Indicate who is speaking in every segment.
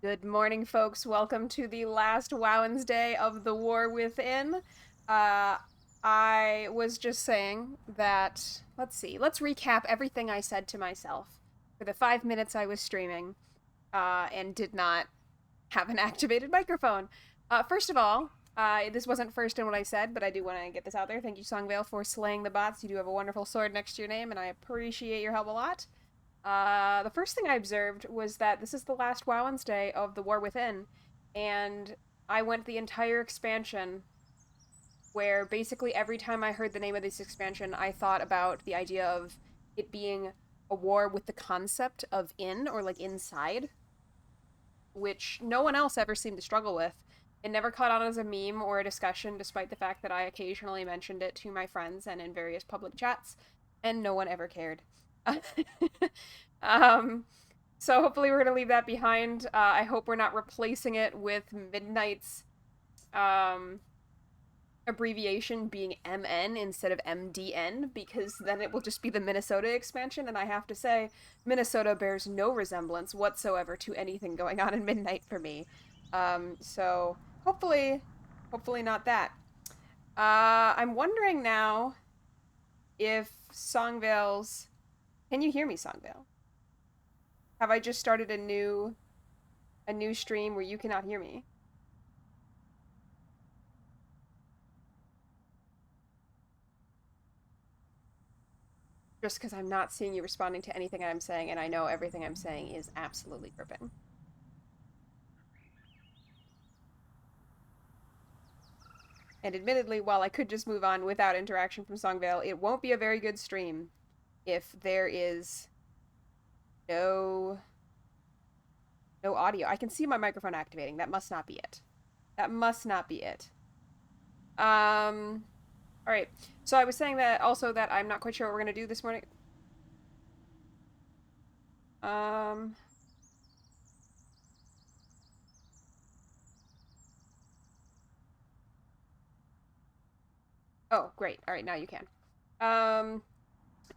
Speaker 1: Good morning, folks. Welcome to the last Wednesday of the War Within. Uh, I was just saying that, let's see, let's recap everything I said to myself for the 5 minutes I was streaming and did not have an activated microphone. First of all, this wasn't first in what I said, but I do want to get this out there. Thank you, Songvale, for slaying the bots. You do have a wonderful sword next to your name, and I appreciate your help a lot. The first thing I observed was that this is the last Wednesday of the War Within, and I went the entire expansion where basically every time I heard the name of this expansion, I thought about the idea of it being a war with the concept of in or like inside, which no one else ever seemed to struggle with. It never caught on as a meme or a discussion, despite the fact that I occasionally mentioned it to my friends and in various public chats, and no one ever cared. um, so hopefully we're gonna leave that behind. I hope we're not replacing it with Midnight's um, abbreviation being MN instead of MDN, because then it will just be the Minnesota expansion, and I have to say, Minnesota bears no resemblance whatsoever to anything going on in Midnight for me. So hopefully not that. I'm wondering now if Songvale's. Can you hear me, Songvale? Have I just started a new stream where you cannot hear me? Just because I'm not seeing you responding to anything I'm saying, and I know everything I'm saying is absolutely gripping. And admittedly, while I could just move on without interaction from Songvale, it won't be a very good stream if there is no no audio. I can see my microphone activating. That must not be it. That must not be it. All right. So I was saying that also that I'm not quite sure what we're gonna do this morning. Um. Oh, great. All right, now you can. Um.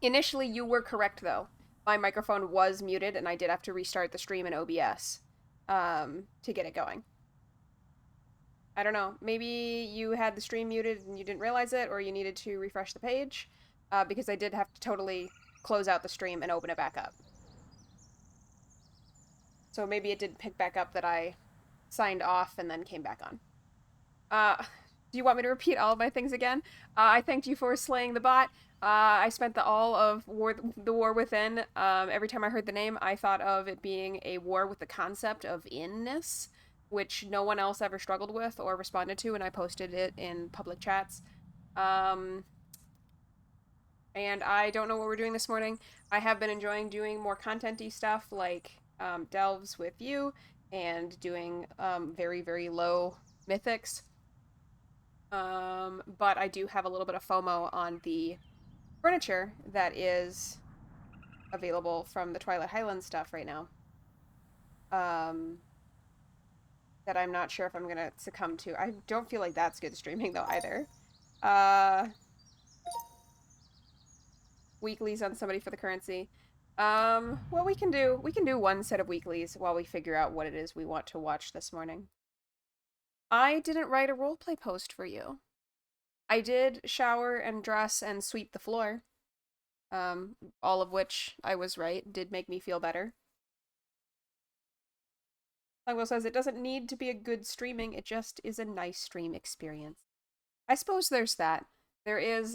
Speaker 1: Initially, you were correct though. My microphone was muted, and I did have to restart the stream in OBS to get it going. I don't know. Maybe you had the stream muted and you didn't realize it, or you needed to refresh the page, because I did have to totally close out the stream and open it back up. So maybe it did pick back up that I signed off and then came back on. Do you want me to repeat all of my things again? I thanked you for slaying the bot. I spent the War Within. Every time I heard the name, I thought of it being a war with the concept of inness, which no one else ever struggled with or responded to, and I posted it in public chats. Um, and I don't know what we're doing this morning. I have been enjoying doing more content-y stuff like delves with you and doing very, very low mythics. But I do have a little bit of FOMO on the furniture that is available from the Twilight Highlands stuff right now. Um, that I'm not sure if I'm gonna succumb to. I don't feel like that's good streaming though either. Uh, Weeklies on somebody for the currency. Well, we can do one set of weeklies while we figure out what it is we want to watch this morning. I didn't write a roleplay post for you. I did shower and dress and sweep the floor. All of which I was right, did make me feel better. Longwell says it doesn't need to be a good streaming, it just is a nice stream experience. I suppose there's that. There is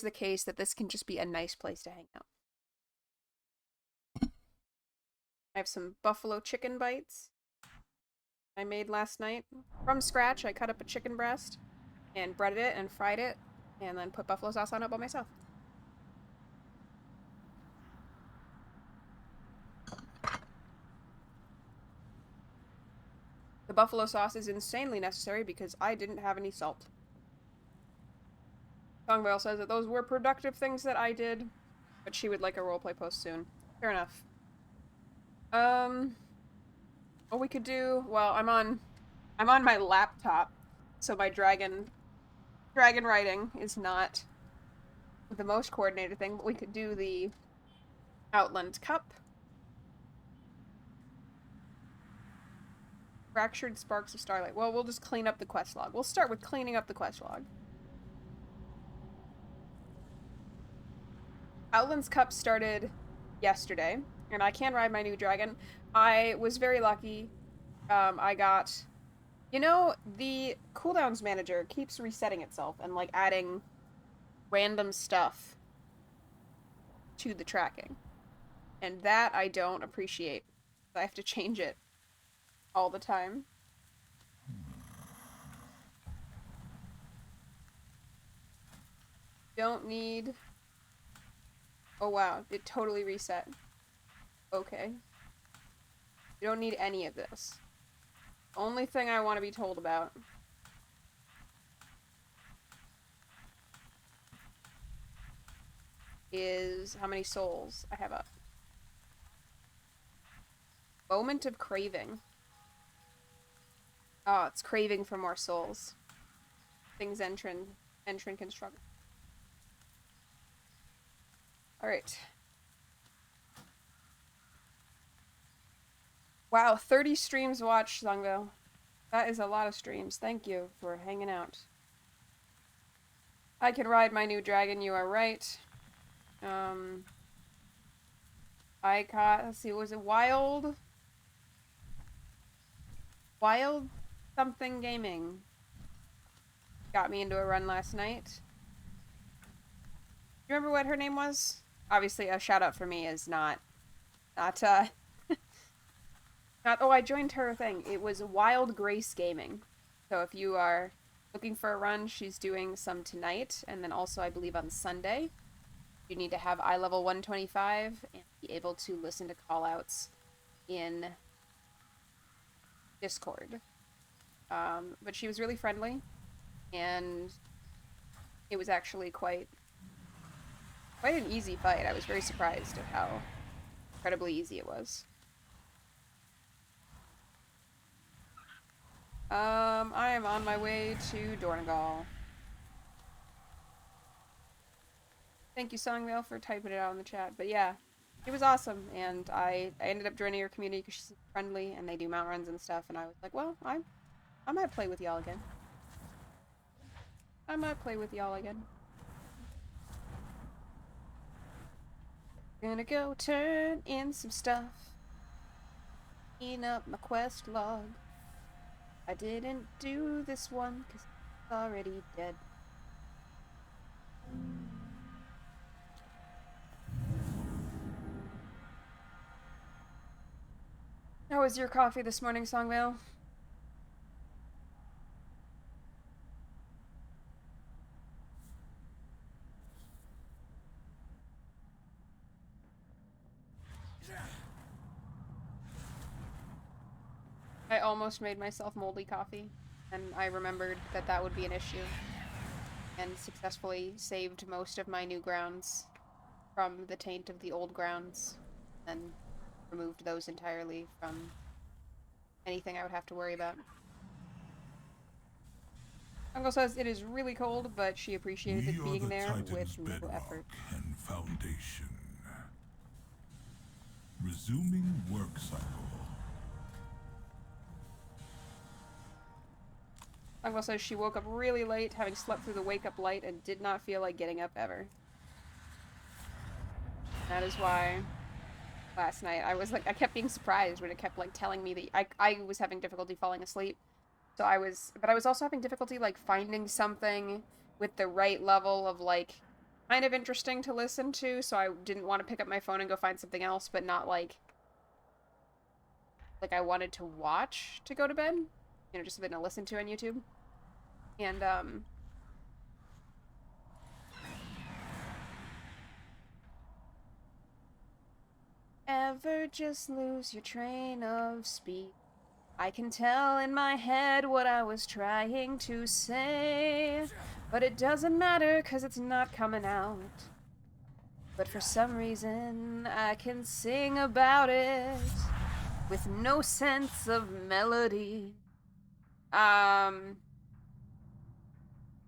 Speaker 1: the case that this can just be a nice place to hang out. I have some buffalo chicken bites I made last night. From scratch, I cut up a chicken breast and breaded it and fried it and then put buffalo sauce on it by myself. The buffalo sauce is insanely necessary because I didn't have any salt. Songvale says that those were productive things that I did, but she would like a roleplay post soon. Fair enough. What we could do, well, I'm on my laptop, so my dragon writing is not the most coordinated thing, but we could do the Outland Cup. Fractured Sparks of Starlight. Well, we'll just clean up the quest log. We'll start with cleaning up the quest log. Outland's Cup started yesterday, and I can ride my new dragon. I was very lucky. I got... You know, the cooldowns manager keeps resetting itself and, like, adding random stuff to the tracking. And that I don't appreciate. I have to change it all the time. Don't need... Oh wow, it totally reset. Okay. You don't need any of this. Only thing I want to be told about is how many souls I have up. Moment of craving. Oh, it's craving for more souls. Things entrant can struggle. Alright. Wow, 30 streams watched, Songville. That is a lot of streams. Thank you for hanging out. I can ride my new dragon, you are right. I caught, let's see, was it Wild something gaming? Got me into a run last night. You remember what her name was? Obviously, a shout out for me is not, oh, I joined her thing. It was Wild Grace Gaming. So if you are looking for a run, she's doing some tonight, and then also, I believe, on Sunday. You need to have eye level 125 and be able to listen to callouts in Discord. But she was really friendly, and it was actually quite an easy fight. I was very surprised at how incredibly easy it was. I am on my way to Dornegal. Thank you, Songvale, for typing it out in the chat. But yeah, it was awesome, and I ended up joining your community because she's friendly, and they do mount runs and stuff, and I was like, well, I might play with y'all again. Gonna go turn in some stuff. Clean up my quest log. I didn't do this one because it's already dead. How was your coffee this morning, Songvale? I almost made myself moldy coffee, and I remembered that that would be an issue, and successfully saved most of my new grounds from the taint of the old grounds, and removed those entirely from anything I would have to worry about. Uncle says it is really cold, but she appreciated it being there with no effort.
Speaker 2: And foundation. Resuming work cycle.
Speaker 1: Uncle says she woke up really late, having slept through the wake-up light, and did not feel like getting up ever. That is why last night I kept being surprised when it kept like telling me that I was having difficulty falling asleep. So but I was also having difficulty like finding something with the right level of like kind of interesting to listen to, so I didn't want to pick up my phone and go find something else, but not like I wanted to watch to go to bed. You know, just something to listen to on YouTube. And ever just lose your train of speed? I can tell in my head what I was trying to say, but it doesn't matter 'cause it's not coming out. But for some reason, I can sing about it with no sense of melody.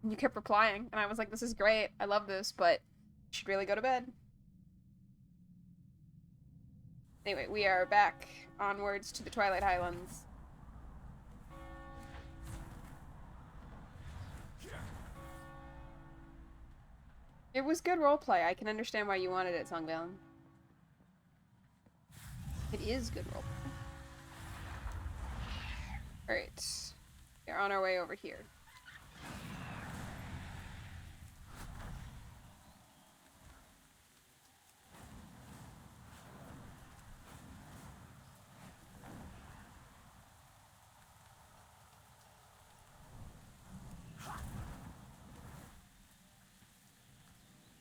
Speaker 1: You kept replying, and I was like, this is great, I love this, but you should really go to bed. Anyway, we are back onwards to the Twilight Highlands. It was good roleplay. I can understand why you wanted it, Songvalen. It is good roleplay. Alright. We're on our way over here.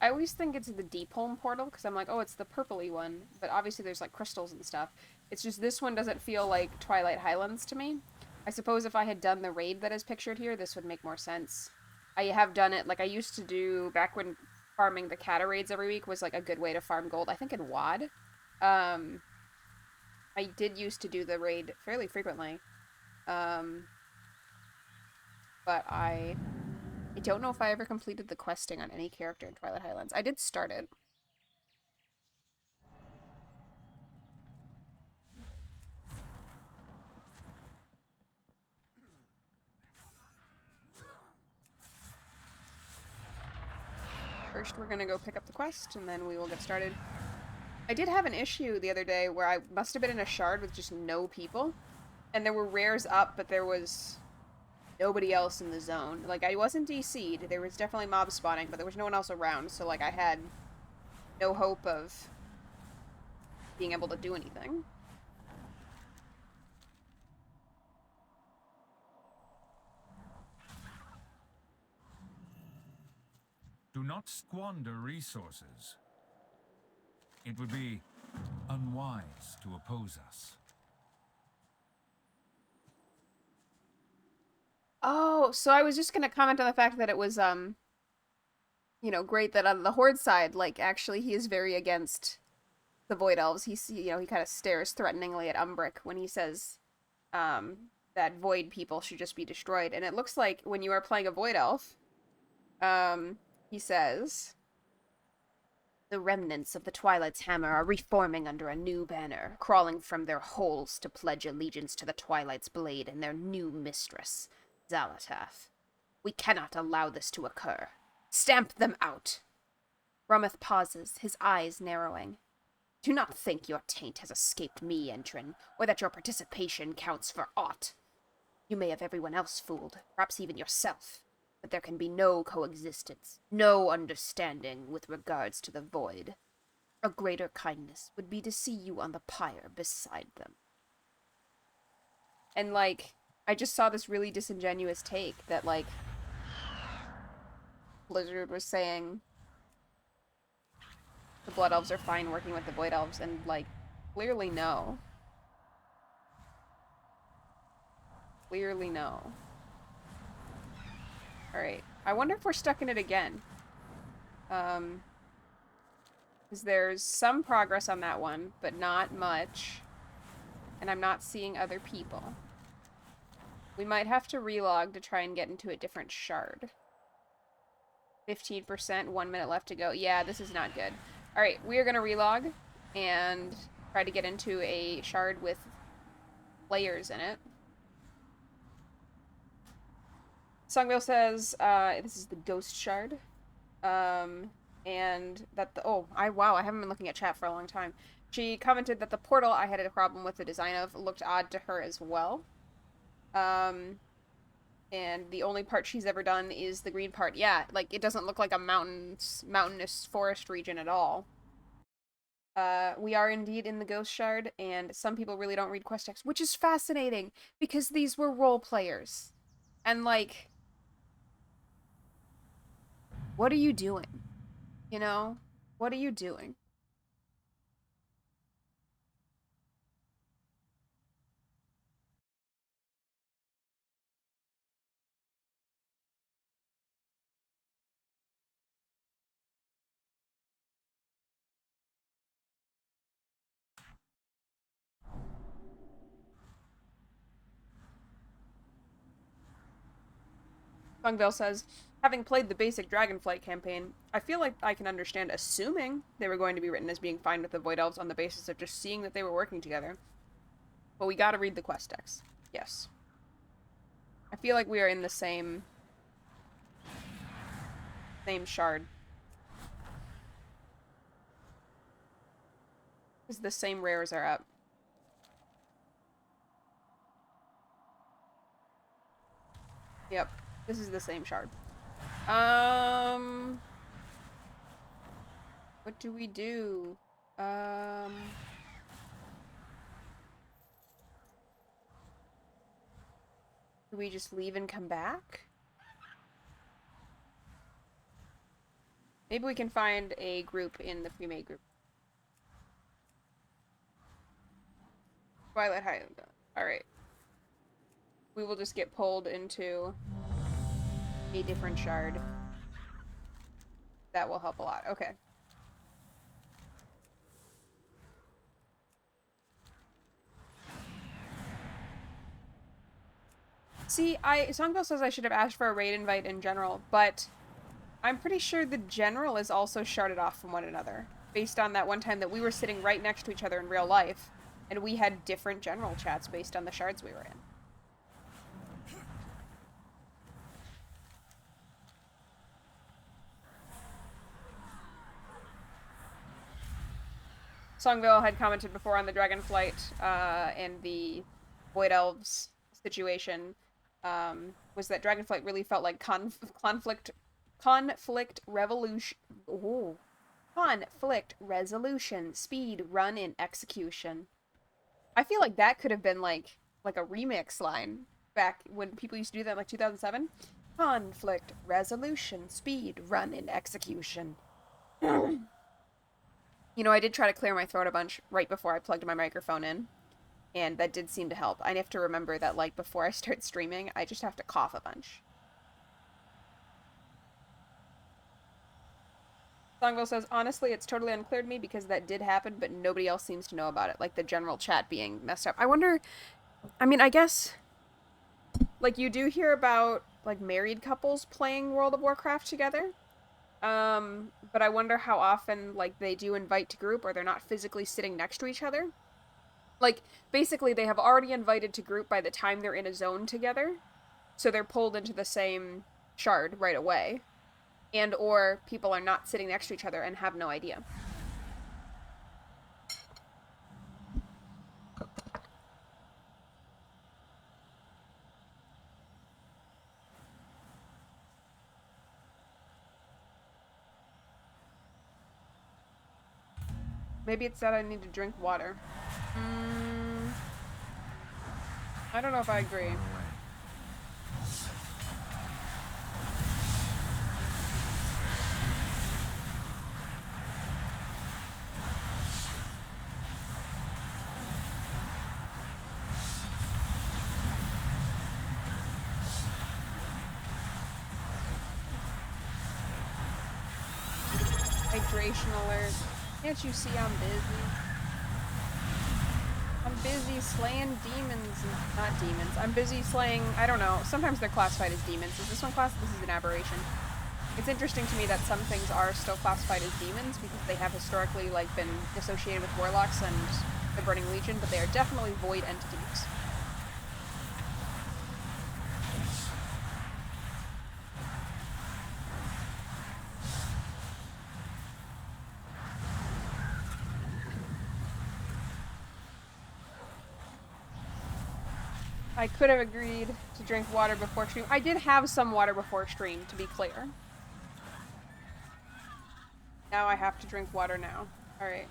Speaker 1: I always think it's the Deep Home portal, because I'm like, oh, it's the purpley one. But obviously there's, like, crystals and stuff. It's just this one doesn't feel like Twilight Highlands to me. I suppose if I had done the raid that is pictured here, this would make more sense. I have done it, like, I used to do, back when farming the Cata raids every week was, like, a good way to farm gold. I think in WoD. I did used to do the raid fairly frequently. But I don't know if I ever completed the questing on any character in Twilight Highlands. I did start it. First, we're gonna go pick up the quest, and then we will get started. I did have an issue the other day where I must have been in a shard with just no people, and there were rares up, but there was nobody else in the zone. Like, I wasn't DC'd, there was definitely mob spawning, but there was no one else around, so, like, I had no hope of being able to do anything.
Speaker 2: Do not squander resources. It would be unwise to oppose us.
Speaker 1: Oh, so I was just gonna comment on the fact that it was, you know, great that on the Horde side, like, actually he is very against the Void Elves. He's, you know, he kind of stares threateningly at Umbric when he says, that Void people should just be destroyed. And it looks like when you are playing a Void Elf, he says, the remnants of the Twilight's hammer are reforming under a new banner, crawling from their holes to pledge allegiance to the Twilight's blade and their new mistress, Xalatath. We cannot allow this to occur. Stamp them out! Rometh pauses, his eyes narrowing. Do not think your taint has escaped me, Entrin, or that your participation counts for aught. You may have everyone else fooled, perhaps even yourself, but there can be no coexistence, no understanding with regards to the Void. A greater kindness would be to see you on the pyre beside them. And, like, I just saw this really disingenuous take that, like, Blizzard was saying the Blood Elves are fine working with the Void Elves, and, like, clearly no. Clearly no. Alright. I wonder if we're stuck in it again. Because there's some progress on that one, but not much. And I'm not seeing other people. We might have to relog to try and get into a different shard. 15%, 1 minute left to go. Yeah, this is not good. Alright, we are going to relog and try to get into a shard with players in it. Songvale says, this is the Ghost Shard. And that the, wow, I haven't been looking at chat for a long time. She commented that the portal I had a problem with the design of looked odd to her as well. And the only part she's ever done is the green part. Yeah, like, it doesn't look like a mountainous forest region at all. We are indeed in the Ghost Shard, and some people really don't read quest text, which is fascinating, because these were role players. And, like, what are you doing? You know? What are you doing? Fungvale says, having played the basic Dragonflight campaign, I feel like I can understand assuming they were going to be written as being fine with the Void Elves on the basis of just seeing that they were working together. But we gotta read the quest text. Yes. I feel like we are in the same shard. Because the same rares are up. Yep. This is the same shard. What do we do? Do we just leave and come back? Maybe we can find a group in the pre-made group. Twilight Highland. Alright. We will just get pulled into a different shard. That will help a lot. Okay. See, Songville says I should have asked for a raid invite in general, but I'm pretty sure the general is also sharded off from one another, based on that one time that we were sitting right next to each other in real life, and we had different general chats based on the shards we were in. Songville had commented before on the Dragonflight and the Void Elves situation, was that Dragonflight really felt like conflict resolution, speed, run, and execution. I feel like that could have been like a remix line back when people used to do that in like 2007. Conflict, resolution, speed, run, and execution. You know, I did try to clear my throat a bunch right before I plugged my microphone in, and that did seem to help. I have to remember that, like, before I start streaming, I just have to cough a bunch. Songville says, honestly, it's totally unclear to me because that did happen, but nobody else seems to know about it, like the general chat being messed up. I wonder, I mean, I guess, like, you do hear about, like, married couples playing World of Warcraft together. But I wonder how often, like, they do invite to group or they're not physically sitting next to each other. Like, basically, they have already invited to group by the time they're in a zone together, so they're pulled into the same shard right away. And or people are not sitting next to each other and have no idea. Maybe it's that I need to drink water. I don't know if I agree. Hydration alert. Can't you see I'm busy? I'm busy slaying demons. Not demons. I'm busy slaying, I don't know. Sometimes they're classified as demons. Is this one classified? This is an aberration. It's interesting to me that some things are still classified as demons because they have historically, like, been associated with warlocks and the Burning Legion, but they are definitely void entities. I could have agreed to drink water before stream. I did have some water before stream, to be clear. Now I have to drink water now. Alright.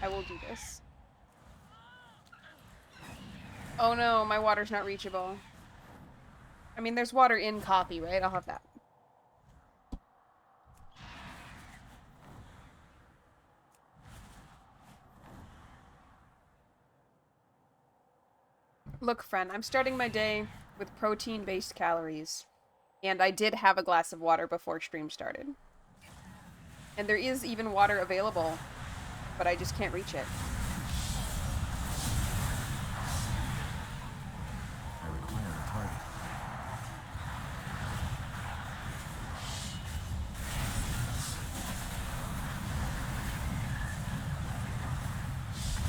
Speaker 1: I will do this. Oh no, my water's not reachable. I mean, there's water in coffee, right? I'll have that. Look, friend, I'm starting my day with protein-based calories. And I did have a glass of water before stream started. And there is even water available, but I just can't reach it.
Speaker 2: I require a target.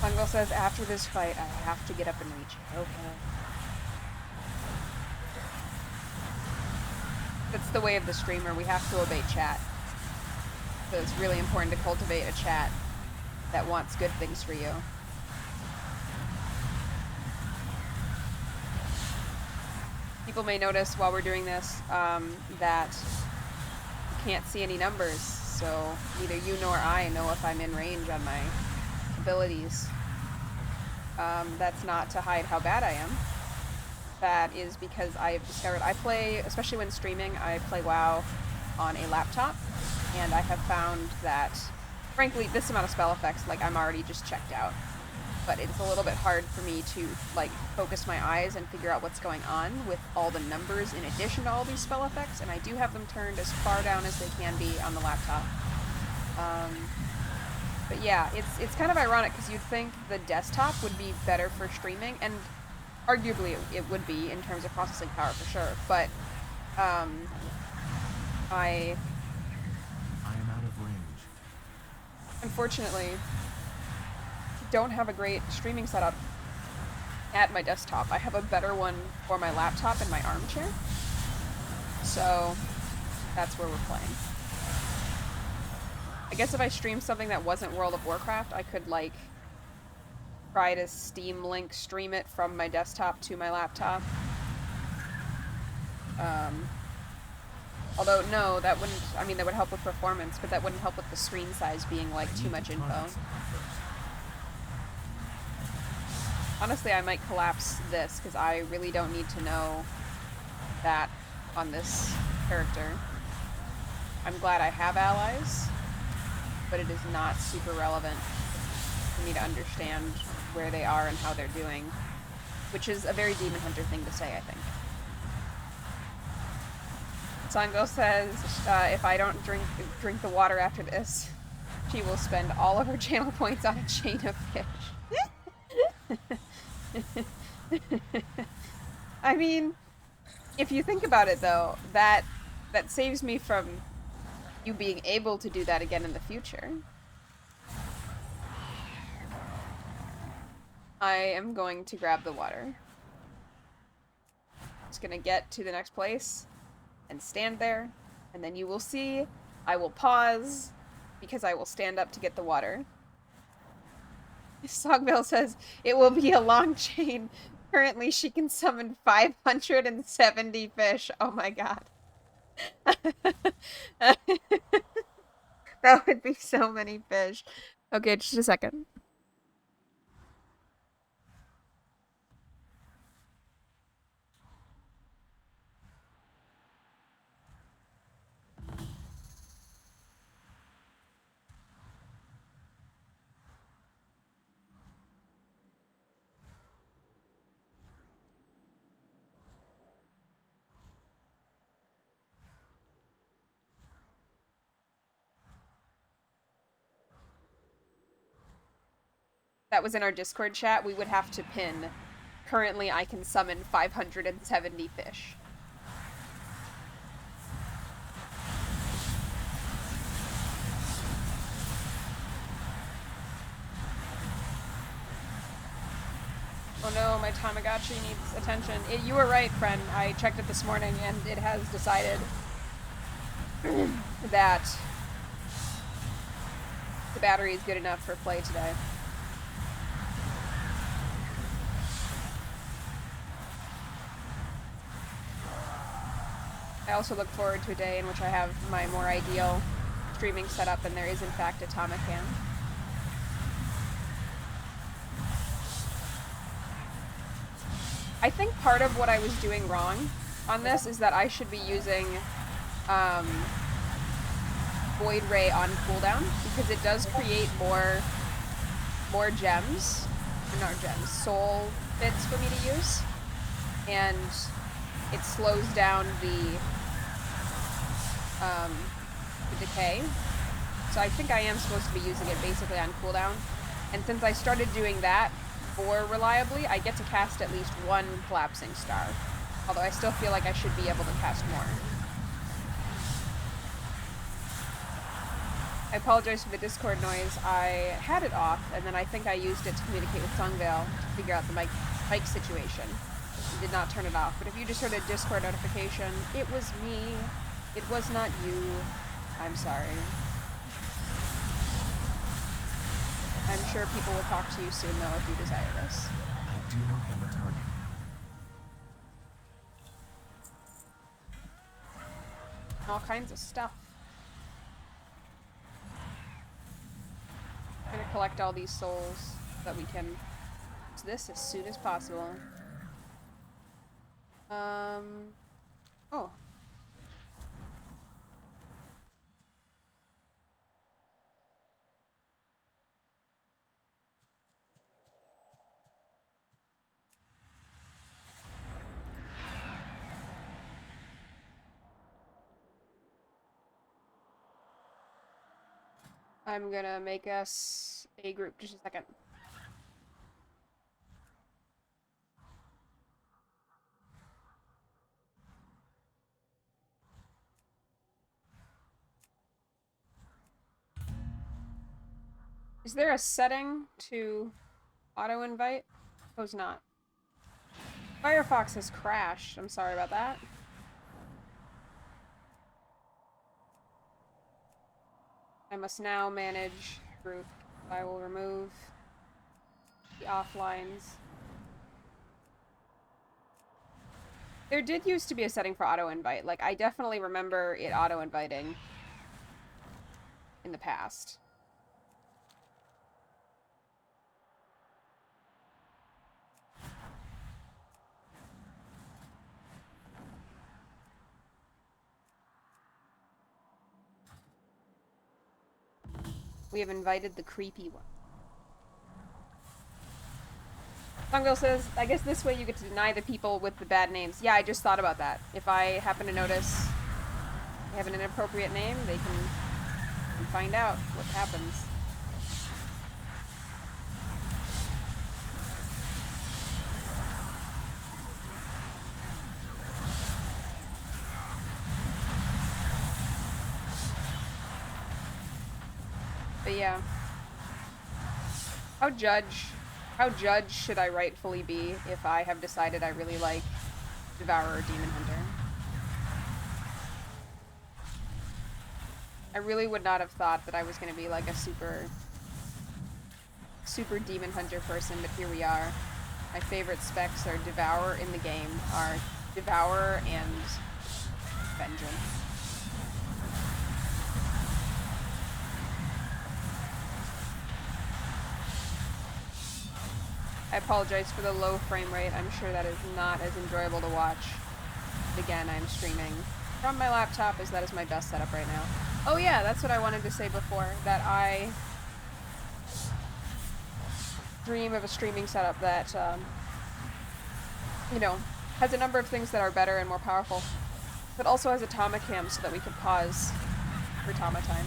Speaker 1: Fungal says, after this fight, I have to get up and reach it. Okay. That's the way of the streamer. We have to obey chat. So it's really important to cultivate a chat. that wants good things for you. People may notice while we're doing this that you can't see any numbers, so neither you nor I know if I'm in range on my abilities. That's not to hide how bad I am. That is because I have discovered I play, especially when streaming, I play WoW on a laptop, and I have found that, frankly, this amount of spell effects, like, I'm already just checked out. But it's a little bit hard for me to, like, focus my eyes and figure out what's going on with all the numbers in addition to all these spell effects, and I do have them turned as far down as they can be on the laptop. But yeah, it's kind of ironic because you'd think the desktop would be better for streaming, and arguably it would be in terms of processing power for sure, but I
Speaker 2: am out of range.
Speaker 1: Unfortunately don't have a great streaming setup at my desktop. I have a better one for my laptop in my armchair, so that's where we're playing. I guess if I streamed something that wasn't World of Warcraft, I could, like, try to Steam Link stream it from my desktop to my laptop. Although, no, that wouldn't, I mean, that would help with performance, but that wouldn't help with the screen size being, like, too much info. Honestly, I might collapse this, because I really don't need to know that on this character. I'm glad I have allies, but it is not super relevant for me to understand where they are and how they're doing, which is a very Demon Hunter thing to say, I think. Sango says, if I don't drink the water after this, she will spend all of her channel points on a chain of fish. I mean, if you think about it, though, that saves me from you being able to do that again in the future. I am going to grab the water. Just gonna get to the next place and stand there, and then you will see I will pause because I will stand up to get the water. Sogville says it will be a long chain. Currently she can summon 570 fish. Oh my god. That would be so many fish. Okay, just a second. That was in our Discord chat. We would have to pin. Currently, I can summon 570 fish. Oh no, my Tamagotchi needs attention. You were right, friend. I checked it this morning, and it has decided that the battery is good enough for play today. I also look forward to a day in which I have my more ideal streaming setup, and there is in fact a Tamacan. I think part of what I was doing wrong on this is that I should be using Void Ray on cooldown, because it does create more gems, or not gems, soul bits for me to use, and it slows down the decay. So I think I am supposed to be using it basically on cooldown, and since I started doing that more reliably, I get to cast at least one collapsing star, although I still feel like I should be able to cast more. I apologize for the Discord noise. I had it off, and then I think I used it to communicate with Songvale to figure out the mic situation. I did not turn it off, but if you just heard a Discord notification, it was me. It was not you. I'm sorry. sure people will talk to you soon, though, if you desire this.
Speaker 2: I do have a target.
Speaker 1: All kinds of stuff. I'm gonna collect all these souls so that we can do this as soon as possible. Oh. I'm gonna make us a group. Just a second. Is there a setting to auto-invite? Suppose not. Firefox has crashed. I'm sorry about that. I must now manage group. I will remove the offlines. There did used to be a setting for auto-invite. Like, I definitely remember it auto-inviting in the past. We have invited the creepy one. Songville says, I guess this way you get to deny the people with the bad names. Yeah, I just thought about that. If I happen to notice they have an inappropriate name, they can find out what happens. But yeah. How judge should I rightfully be if I have decided I really like Devourer or Demon Hunter? I really would not have thought that I was going to be like a super Demon Hunter person, but here we are. My favorite specs are Devourer in the game, are Devourer and Vengeance. I apologize for the low frame rate. I'm sure that is not as enjoyable to watch. Again, I'm streaming from my laptop, as that is my best setup right now. Oh yeah, that's what I wanted to say before, that I dream of a streaming setup that, you know, has a number of things that are better and more powerful, but also has a Tama cam so that we can pause for Tama time.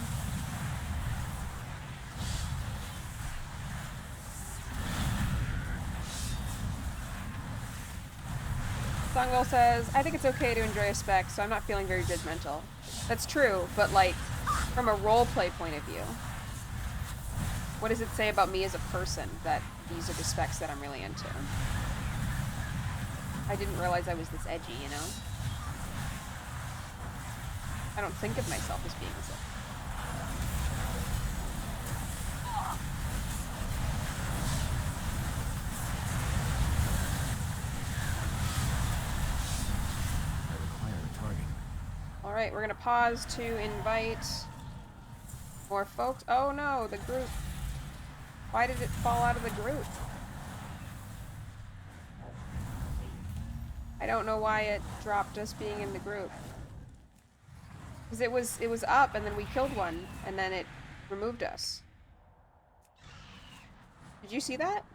Speaker 1: Songwell says, I think it's okay to enjoy a spec, so I'm not feeling very judgmental. That's true, but like, from a roleplay point of view, what does it say about me as a person that these are the specs that I'm really into? I didn't realize I was this edgy, you know? I don't think of myself as being this edgy. Alright, we're gonna pause to invite more folks. Oh no, the group. Why did it fall out of the group? I don't know why it dropped us being in the group. Because it was up and then we killed one and then it removed us. Did you see that?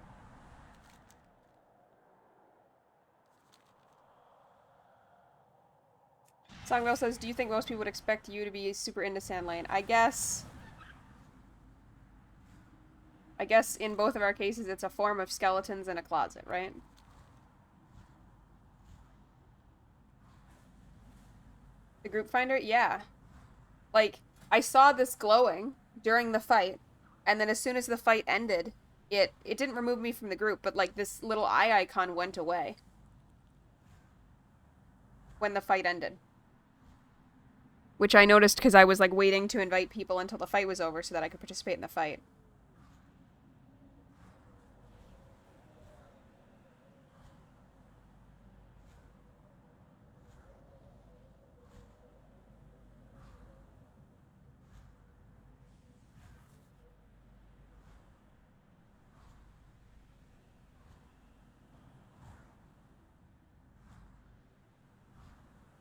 Speaker 1: Songwell says, do you think most people would expect you to be super into Sandlane? I guess in both of our cases it's a form of skeletons in a closet, right? The group finder? Yeah. Like, I saw this glowing during the fight, and then as soon as the fight ended, it didn't remove me from the group, but like this little eye icon went away when the fight ended. Which I noticed because I was like waiting to invite people until the fight was over so that I could participate in the fight.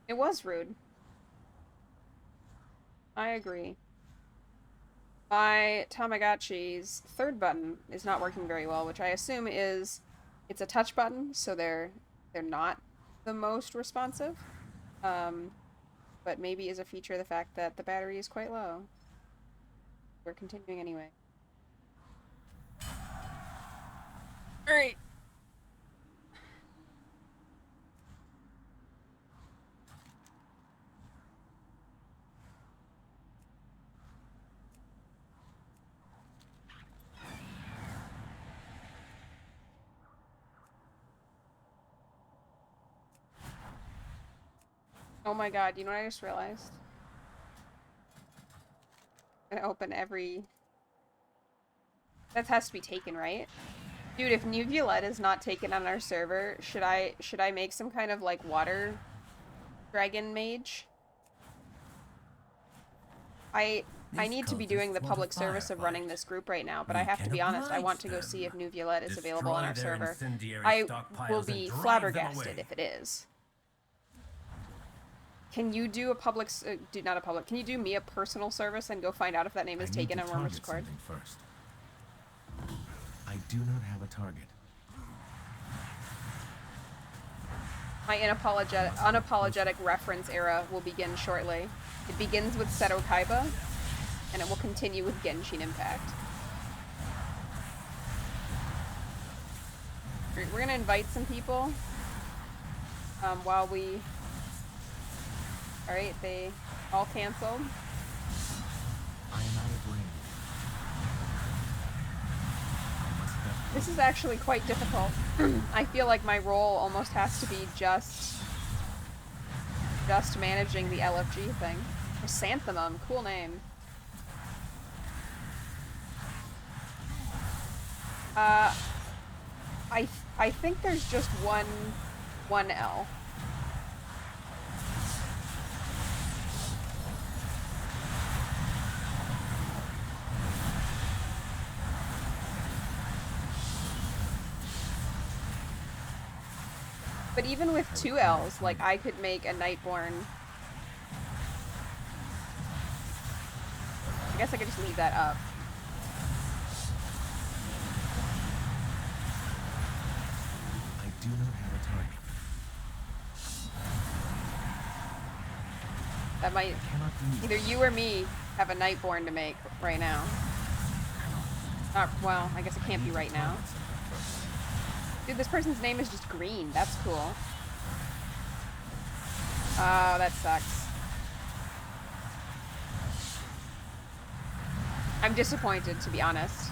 Speaker 1: It was rude. I agree. My Tamagotchi's third button is not working very well, which I assume is it's a touch button, so they're not the most responsive. Um, but maybe is a feature of the fact that the battery is quite low. We're continuing anyway. All right. Oh my god, you know what I just realized? I'm gonna open every... That has to be taken, right? Dude, if New Violette is not taken on our server, should I make some kind of like water dragon mage? I I
Speaker 2: These
Speaker 1: need to be doing
Speaker 2: cultists
Speaker 1: the
Speaker 2: want a
Speaker 1: public service of running
Speaker 2: firefight.
Speaker 1: this group right now, but I
Speaker 2: We
Speaker 1: have to
Speaker 2: can
Speaker 1: be honest, I want
Speaker 2: oblige
Speaker 1: to go see
Speaker 2: them.
Speaker 1: if New Violette is available on
Speaker 2: Destroy
Speaker 1: our
Speaker 2: their
Speaker 1: server.
Speaker 2: incendiary
Speaker 1: I will
Speaker 2: stockpiles and
Speaker 1: be
Speaker 2: drive them
Speaker 1: flabbergasted
Speaker 2: away.
Speaker 1: if it is. Can you do a public, not a public, can you do me a personal service and go find out if that name
Speaker 2: I
Speaker 1: is
Speaker 2: need
Speaker 1: taken
Speaker 2: to
Speaker 1: on Wormer's
Speaker 2: target
Speaker 1: Discord?
Speaker 2: something first. I do not have a target.
Speaker 1: My unapologetic reference era will begin shortly. It begins with Seto Kaiba, and it will continue with Genshin Impact. We're gonna invite some people while we... Alright, they all canceled.
Speaker 2: I am out of range.
Speaker 1: This is actually quite difficult. I feel like my role almost has to be just managing the LFG thing. Chrysanthemum, cool name. I think there's just one L. But even with two L's, like, I could make a Nightborn. I guess I could just leave that up.
Speaker 2: I do not have a target.
Speaker 1: That might... Either you or me have a Nightborn to make right now. Well, I guess it can't be right now. Dude, this person's name is just green. That's cool. Oh, that sucks. I'm disappointed, to be honest.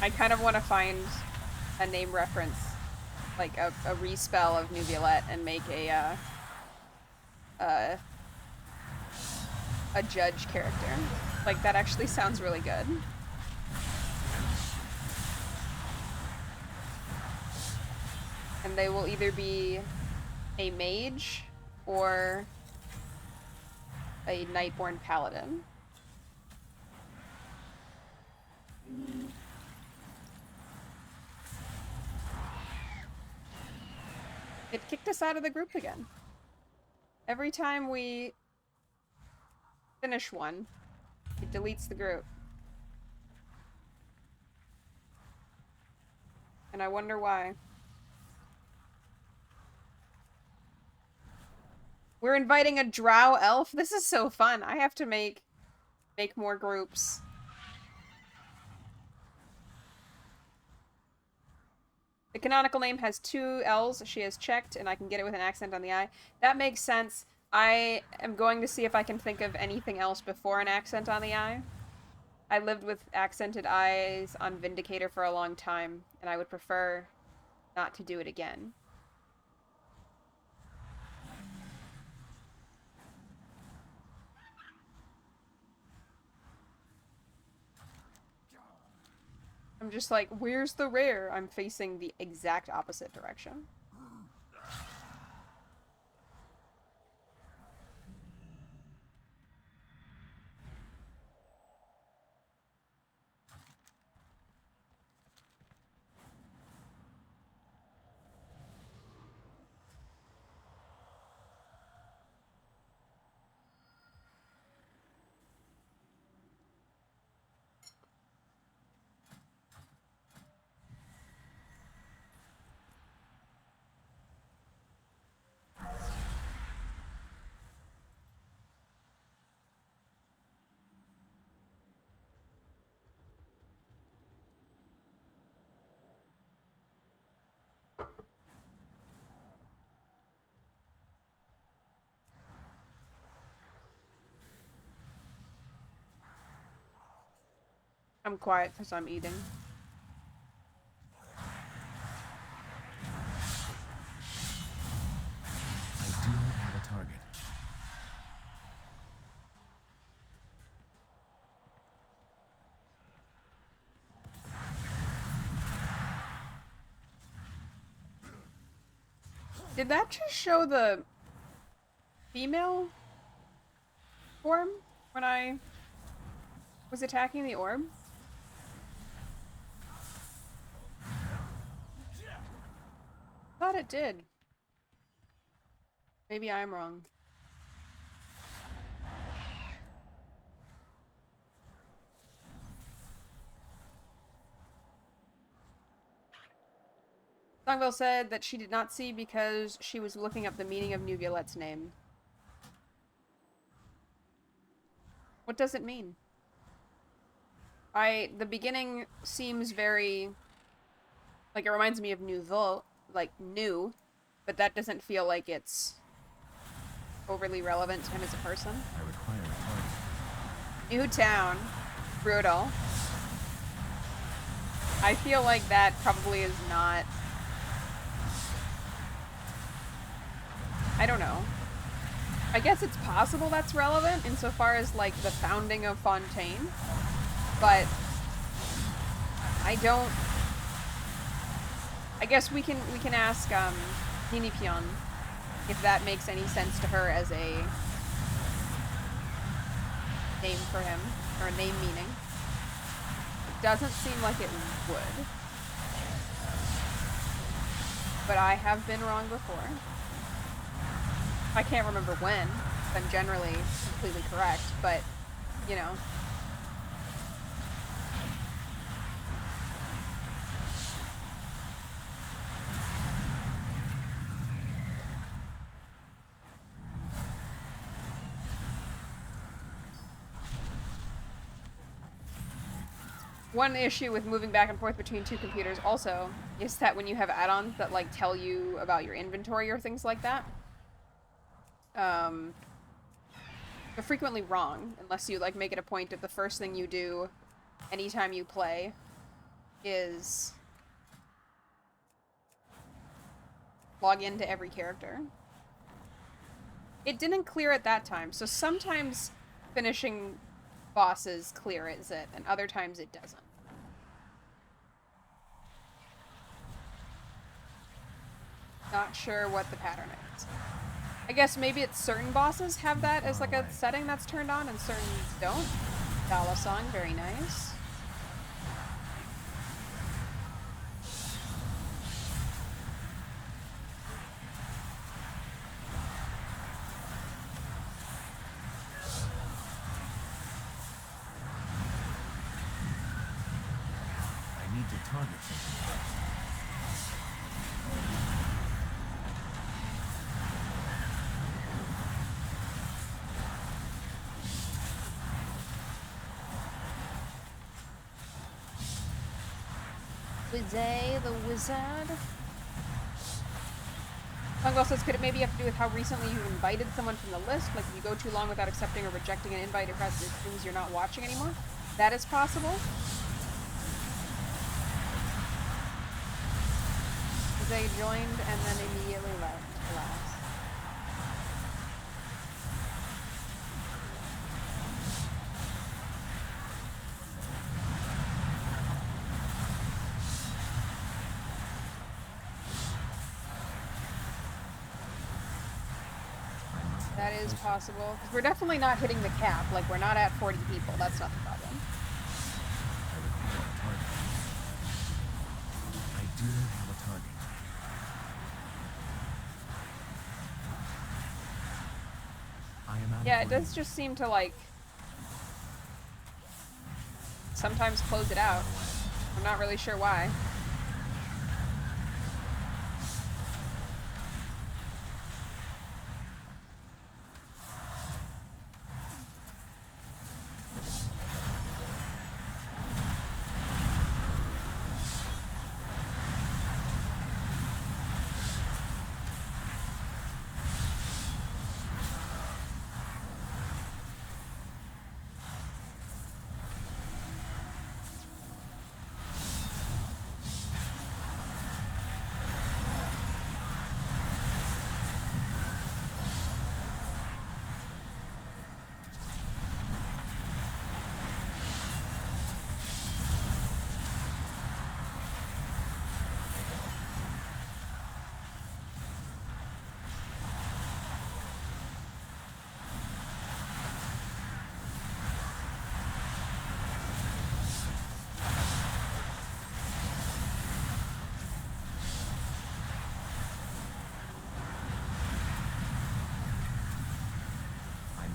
Speaker 1: I kind of want to find a name reference, like a respell of New Violette, and make a judge character. Like, that actually sounds really good. And they will either be a mage or a Nightborn paladin. It kicked us out of the group again. Every time we finish one, it deletes the group. And I wonder why. We're inviting a drow elf? This is so fun. I have to make more groups. The canonical name has two L's. She has checked, and I can get it with an accent on the I. That makes sense. I am going to see if I can think of anything else before an accent on the I. I lived with accented I's on Vindicator for a long time, and I would prefer not to do it again. I'm just like, where's the rare? I'm facing the exact opposite direction. I'm quiet because I'm eating.
Speaker 2: I do not have a target.
Speaker 1: Did that just show the female form when I was attacking the orb? Thought it did. Maybe I'm wrong. Songville said that she did not see because she was looking up the meaning of New Violette's name. What does it mean? The beginning seems very, like, it reminds me of nouveau, like new, but that doesn't feel like it's overly relevant to him as a person.
Speaker 2: I require a target.
Speaker 1: New town. Brutal. I feel like that probably is not... I don't know. I guess it's possible that's relevant insofar as, like, the founding of Fontaine, but I don't... I guess we can ask, Ninipion if that makes any sense to her as a name for him, or a name meaning. It doesn't seem like it would. But I have been wrong before. I can't remember when. I'm generally completely correct, but, you know. One issue with moving back and forth between two computers also is that when you have add-ons that, like, tell you about your inventory or things like that, they're frequently wrong, unless you, like, make it a point of the first thing you do anytime you play is log into every character. It didn't clear it that time, so sometimes finishing bosses clears it, and other times it doesn't. Not sure what the pattern is. I guess maybe it's certain bosses have that as like a setting that's turned on and certain don't. Dala song, very nice.
Speaker 2: I need to target something.
Speaker 1: Wizay the Wizard. Fungal says, could it maybe have to do with how recently you invited someone from the list? Like if you go too long without accepting or rejecting an invite, it assumes you're not watching anymore? That is possible. They joined and then immediately left, alas. That is possible. Because we're definitely not hitting the cap. Like, we're not at 40 people. That's not the problem.
Speaker 2: I require a target. I do not have a target. I am out.
Speaker 1: Yeah, it does just seem to, like, sometimes close it out. I'm not really sure why.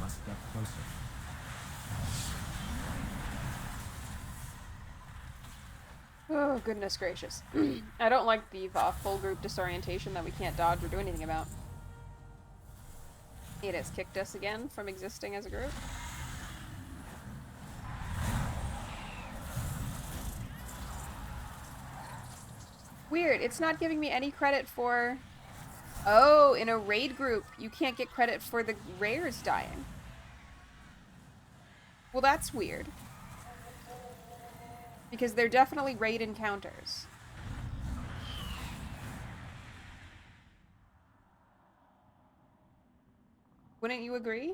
Speaker 2: a step closer.
Speaker 1: Oh, goodness gracious. I don't like the full group disorientation that we can't dodge or do anything about. It has kicked us again from existing as a group. Weird, it's not giving me any credit for... Oh, in a raid group, you can't get credit for the rares dying. Well, that's weird. Because they're definitely raid encounters. Wouldn't you agree?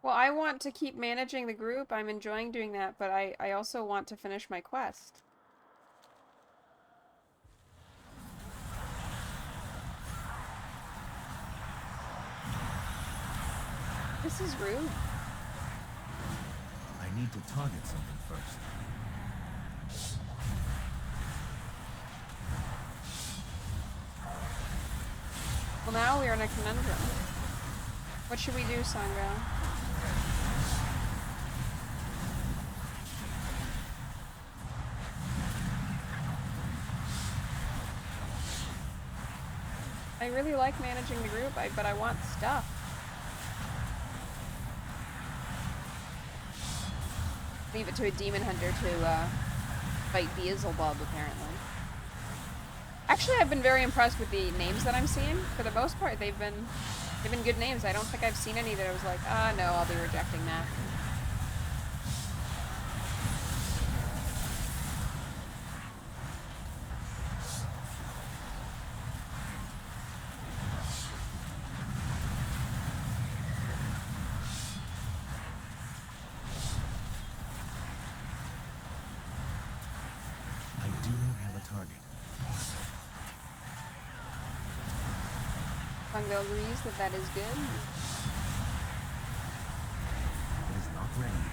Speaker 1: Well, I want to keep managing the group. I'm enjoying doing that, but I also want to finish my quest. This is rude.
Speaker 2: I need to target something first.
Speaker 1: Well, now we are in a conundrum. What should we do, Sangha? I really like managing the group, but I want stuff. Leave it to a demon hunter to fight Beelzebub, apparently. Actually, I've been very impressed with the names that I'm seeing. For the most part, they've been good names. I don't think I've seen any that I was like, ah, no, I'll be rejecting that.
Speaker 2: I do not have a target.
Speaker 1: Fungo agrees that that is good.
Speaker 2: It is not ready yet.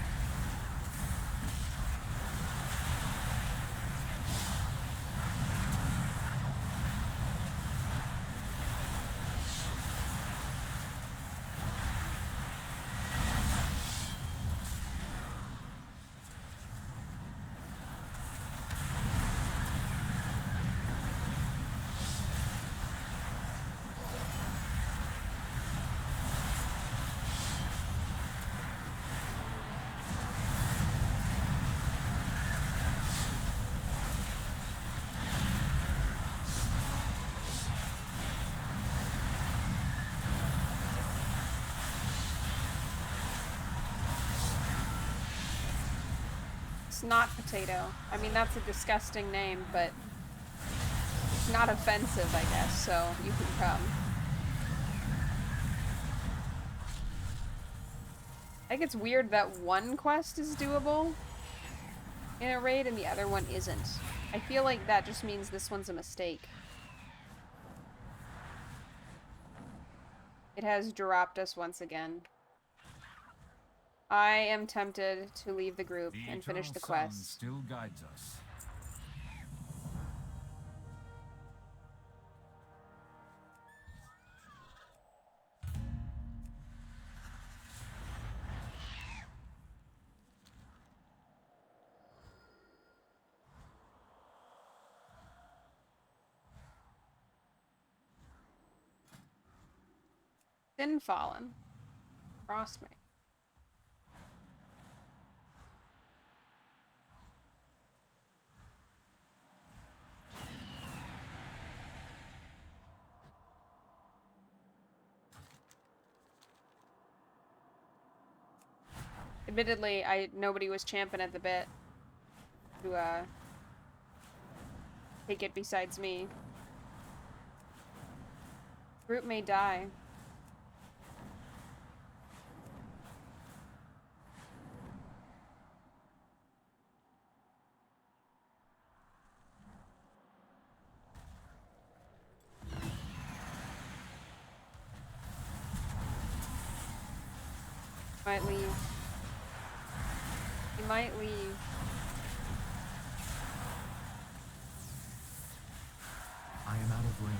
Speaker 1: Snot potato. I mean, that's a disgusting name, but it's not offensive, I guess, so you can come. I think it's weird that one quest is doable in a raid and the other one isn't. I feel like that just means this one's a mistake. It has dropped us once again. I am tempted to leave the group and finish the quest.
Speaker 2: Still guides us.
Speaker 1: Sin Fallen. Frostmate. Admittedly, nobody was champing at the bit to take it besides me. Group may die. Might leave. He might leave.
Speaker 2: of range.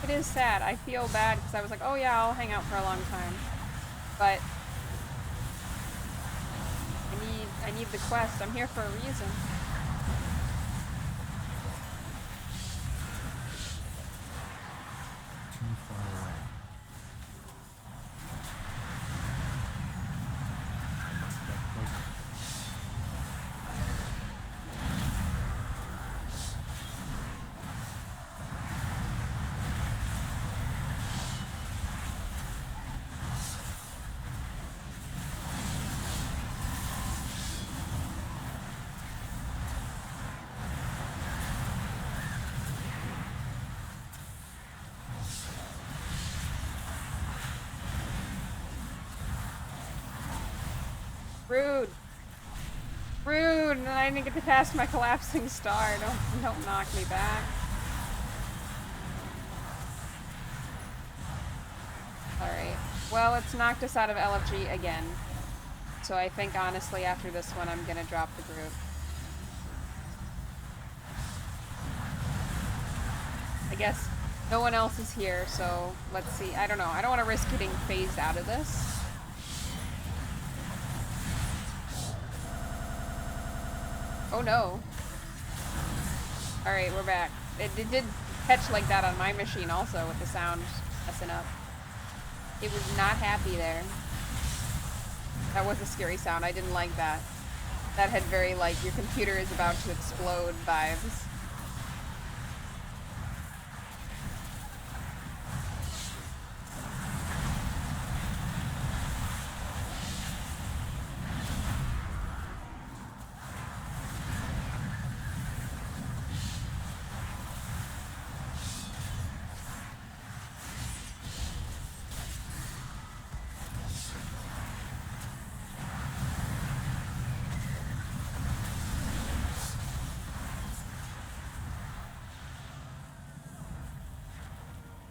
Speaker 1: It is sad. I feel bad because I was like, oh yeah, I'll hang out for a long time. But I need the quest. I'm here for a reason.
Speaker 2: Too far away. I must get closer.
Speaker 1: Rude. Rude, and I didn't get to pass my collapsing star. Don't knock me back. Alright. Well, it's knocked us out of LFG again. So I think, honestly, after this one, I'm gonna drop the group. I guess no one else is here, so let's see. I don't know. I don't want to risk getting phased out of this. Oh no. Alright, we're back. It did catch like that on my machine also with the sound messing up. It was not happy there. That was a scary sound. I didn't like that. That had very, like, your computer is about to explode vibes.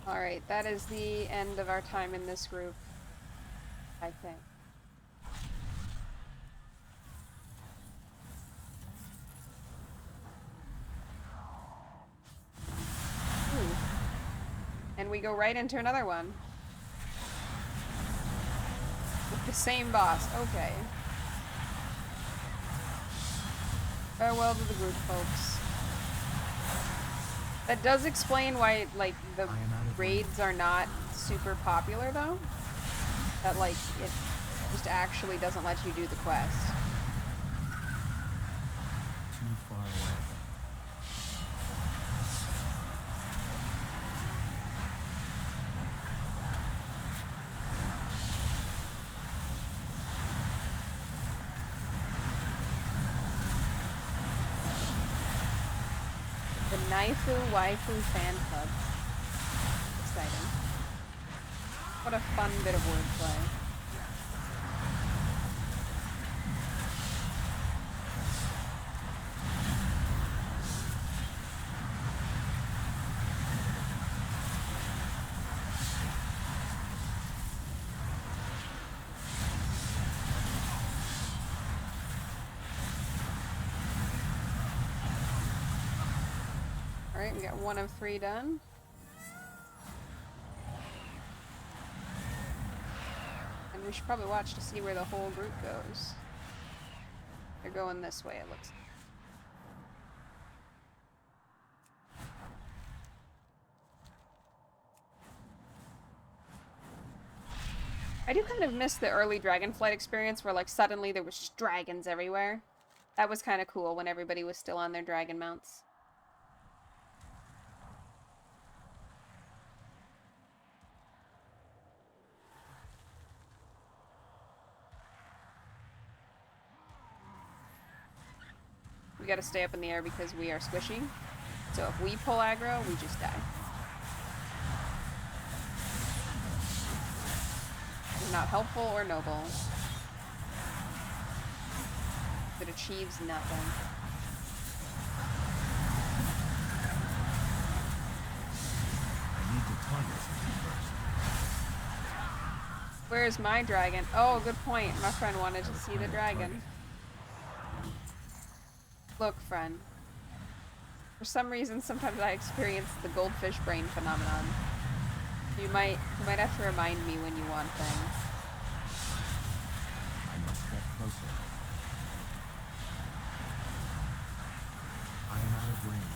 Speaker 1: Alright, that is the end of our time in this group, I think. Ooh. And we go right into another one. With the same boss, okay. Farewell to the group, folks. That does explain why, like, the raids are not super popular, though. That, like, it just actually doesn't let you do the quest.
Speaker 2: Too far away.
Speaker 1: The Naifu Waifu Fan Club. Exciting. What a fun bit of wordplay. Alright, we got 1 of 3 done. And we should probably watch to see where the whole group goes. They're going this way, it looks like. I do kind of miss the early Dragonflight experience where, like, suddenly there was just dragons everywhere. That was kind of cool when everybody was still on their dragon mounts. We gotta stay up in the air because we are squishy. So if we pull aggro, we just die. It's not helpful or noble. It achieves nothing.
Speaker 2: I need to target something first.
Speaker 1: Where's my dragon? Oh, good point. My friend wanted to see the dragon. Look, friend. For some reason, sometimes I experience the goldfish brain phenomenon. You might have to remind me when you want things.
Speaker 2: I must step closer. I am out of range.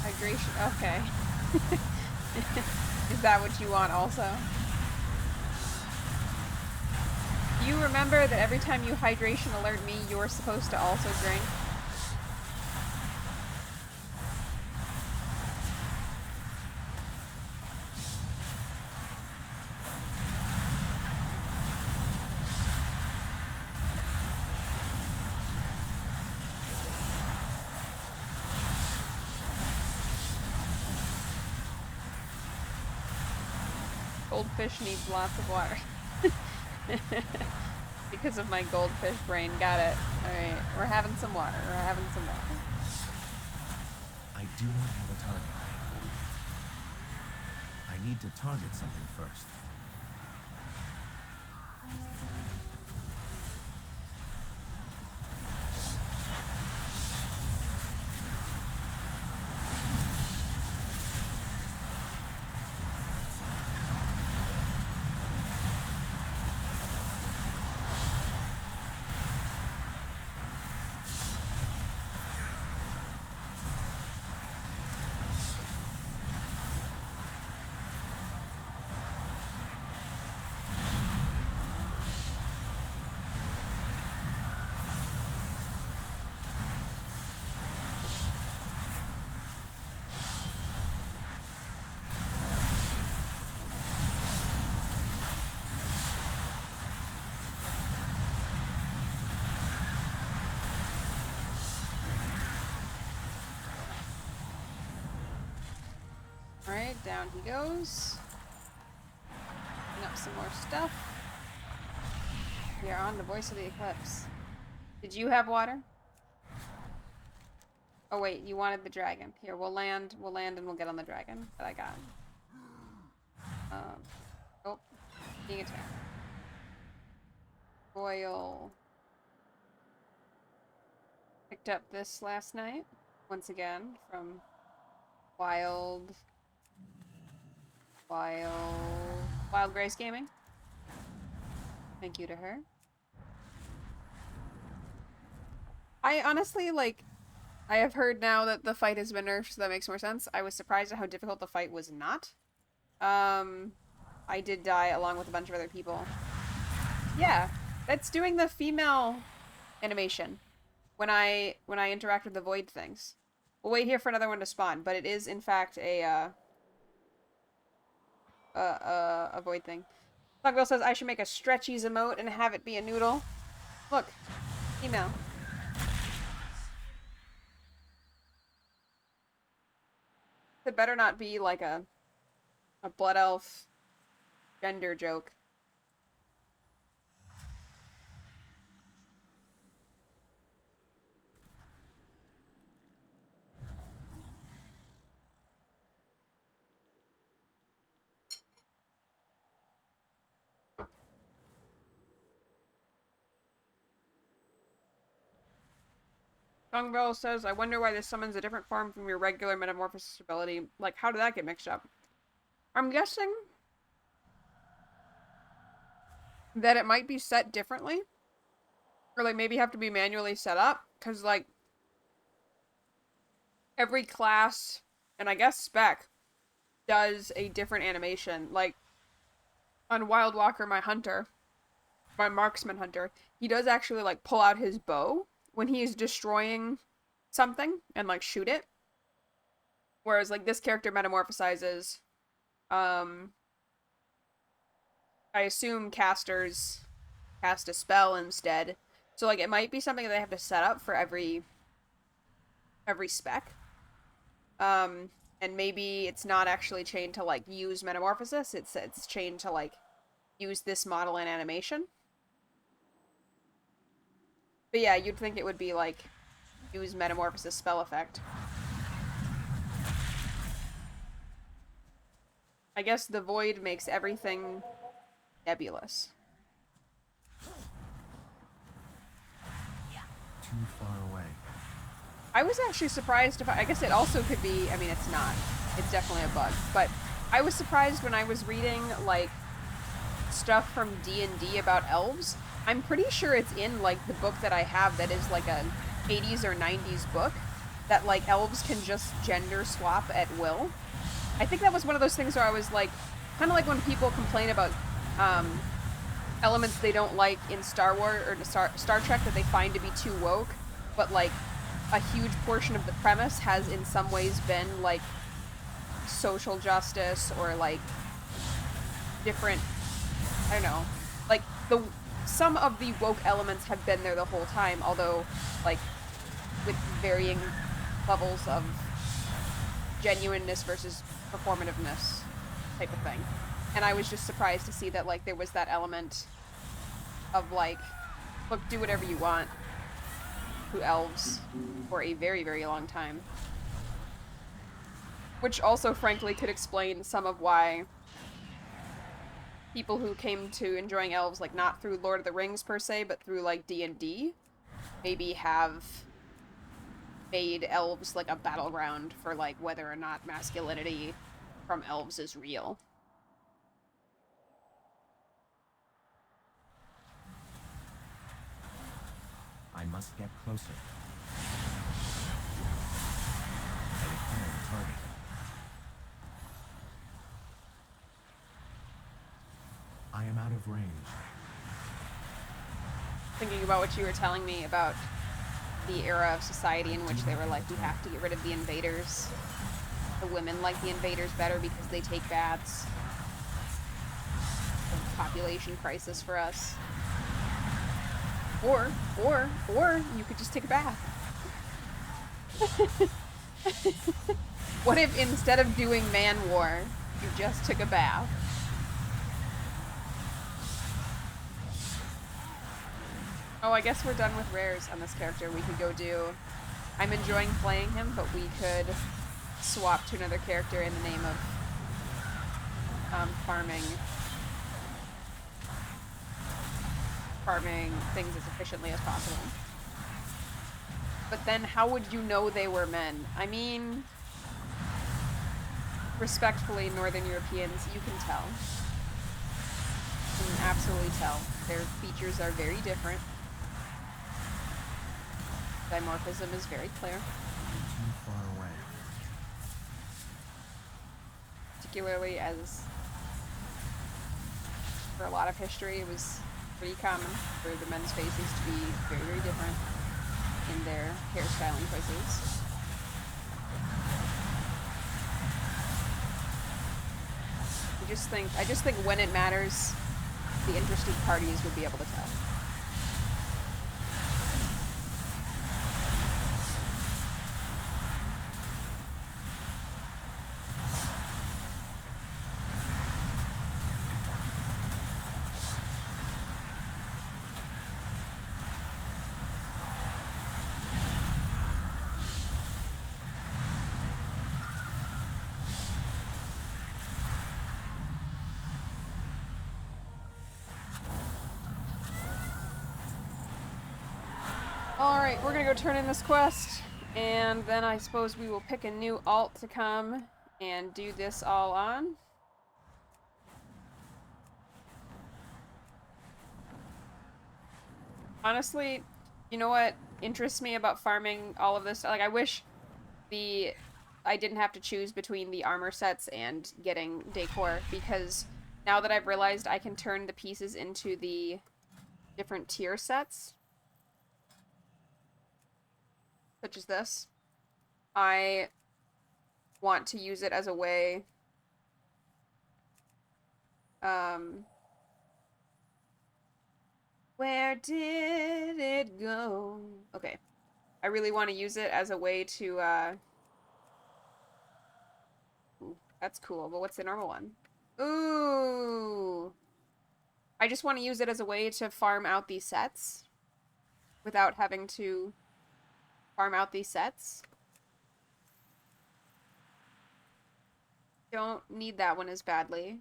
Speaker 1: Hydration. Okay. Is that what you want also? Do you remember that every time you hydration alert me, you're supposed to also drink? Goldfish needs lots of water. Because of my goldfish brain. Got it. Alright, we're having some water. We're having some water.
Speaker 2: I do not have a target. I need to target something first.
Speaker 1: Alright, down he goes. Picking up some more stuff. We are on the voice of the eclipse. Did you have water? Oh wait, you wanted the dragon. Here, we'll land and we'll get on the dragon that I got. Oh, being attacked. Boil. Picked up this last night, once again, from Wild Grace Gaming. Thank you to her. I honestly, like, I have heard now that the fight has been nerfed, so that makes more sense. I was surprised at how difficult the fight was not. I did die along with a bunch of other people. Yeah, that's doing the female animation when I interact with the void things. We'll wait here for another one to spawn, but it is in fact a void thing. Girl says I should make a stretchies emote and have it be a noodle. Look, female. It better not be like a blood elf gender joke. Gongbell says, I wonder why this summons a different form from your regular metamorphosis ability. Like, how did that get mixed up? I'm guessing that it might be set differently. Or, like, maybe have to be manually set up. Because, like, every class, and I guess spec, does a different animation. Like, on Wild Walker, my hunter, my marksman hunter, he does actually, like, pull out his bow when he's destroying something and, like, shoot it. Whereas, like, this character metamorphosizes, I assume casters cast a spell instead. So, like, it might be something that they have to set up for every spec. And maybe it's not actually chained to, like, use metamorphosis. It's chained to, like, use this model in animation. But yeah, you'd think it would be, like, use metamorphosis spell effect. I guess the void makes everything nebulous.
Speaker 2: too far away.
Speaker 1: I was actually surprised if I guess it also could be, I mean, it's not. It's definitely a bug, but I was surprised when I was reading, like, stuff from D&D about elves. I'm pretty sure it's in, like, the book that I have that is, like, a 80s or 90s book that, like, elves can just gender swap at will. I think that was one of those things where I was, like, kind of like when people complain about, elements they don't like in Star Wars or Star Trek that they find to be too woke, but, like, a huge portion of the premise has in some ways been, like, social justice or, like, different, I don't know, like, some of the woke elements have been there the whole time, although, like, with varying levels of genuineness versus performativeness type of thing. And I was just surprised to see that, like, there was that element of, like, look, do whatever you want to elves for a very, very long time. Which also, frankly, could explain some of why people who came to enjoying elves, like, not through Lord of the Rings per se, but through, like, D&D, maybe have made elves, like, a battleground for, like, whether or not masculinity from elves is real.
Speaker 2: I must get closer. I declare the target. I am out of range.
Speaker 1: Thinking about what you were telling me about the era of society in which they were like, we have to get rid of the invaders. The women like the invaders better because they take baths. A population crisis for us. Or you could just take a bath. What if instead of doing man war, you just took a bath? Oh, I guess we're done with rares on this character. We could go do... I'm enjoying playing him, but we could swap to another character in the name of farming things as efficiently as possible. But then how would you know they were men? I mean, respectfully, Northern Europeans, you can tell. You can absolutely tell. Their features are very different. Dimorphism is very clear.
Speaker 2: Too far away.
Speaker 1: Particularly as, for a lot of history, it was pretty common for the men's faces to be very, very different in their hairstyling choices. I just think when it matters, the interested parties would be able to tell. Alright, we're gonna go turn in this quest, and then I suppose we will pick a new alt to come and do this all on. Honestly, you know what interests me about farming all of this? Like, I wish I didn't have to choose between the armor sets and getting decor, because now that I've realized I can turn the pieces into the different tier sets, such as this, I want to use it as a way where did it go? Okay. I really want to use it as a way to ooh, that's cool, but what's the normal one? Ooh. I just want to use it as a way to farm out these sets without having to farm out these sets. Don't need that one as badly.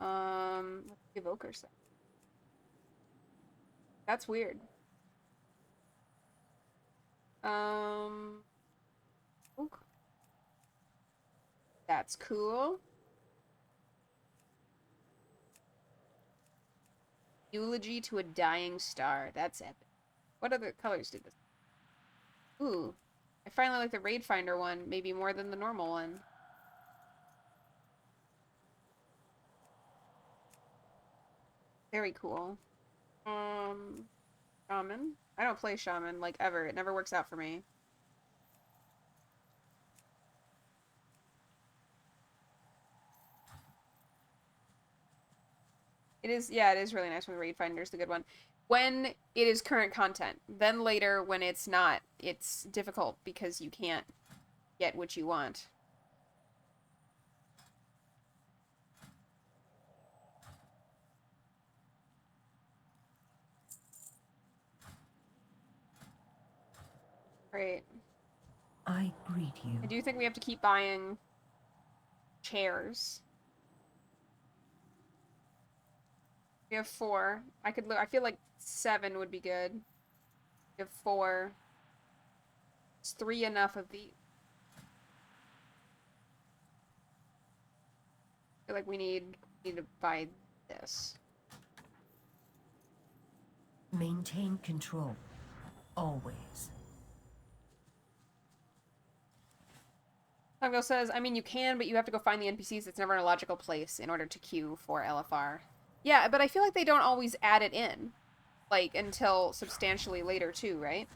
Speaker 1: Let's evoker set. That's weird. Um, ooh, that's cool. Eulogy to a Dying Star. That's epic. What other colors did this? Ooh, I finally like the Raid Finder one, maybe more than the normal one. Very cool. Shaman. I don't play Shaman, like, ever. It never works out for me. It is, yeah, it is really nice when Raid Finder's the good one. When it is current content. Then later, when it's not, it's difficult because you can't get what you want. Right.
Speaker 3: I greet you.
Speaker 1: I do think we have to keep buying chairs. We have 4. I feel like 7 would be good. We have 4. Is 3 enough of these? I feel like we need to buy this.
Speaker 3: Maintain control. Always.
Speaker 1: Tango says, I mean, you can, but you have to go find the NPCs. It's never in a logical place in order to queue for LFR. Yeah, but I feel like they don't always add it in. Like, until substantially later, too, right?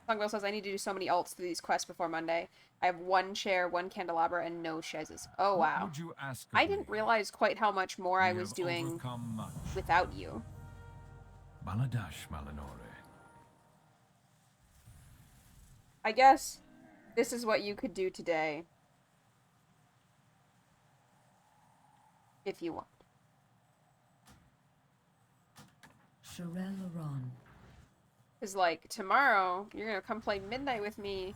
Speaker 1: Tango says, I need to do so many alts through these quests before Monday. I have 1 chair, 1 candelabra, and no chezes. Oh, wow.
Speaker 4: What would you ask of
Speaker 1: I didn't
Speaker 4: me?
Speaker 1: realize quite how much more I
Speaker 4: We
Speaker 1: was
Speaker 4: have
Speaker 1: doing
Speaker 4: overcome much.
Speaker 1: without you.
Speaker 4: Baladash Malinore.
Speaker 1: I guess this is what you could do today. If you want.
Speaker 3: Sharel Aran.
Speaker 1: Because, like, tomorrow, you're gonna come play Midnight with me.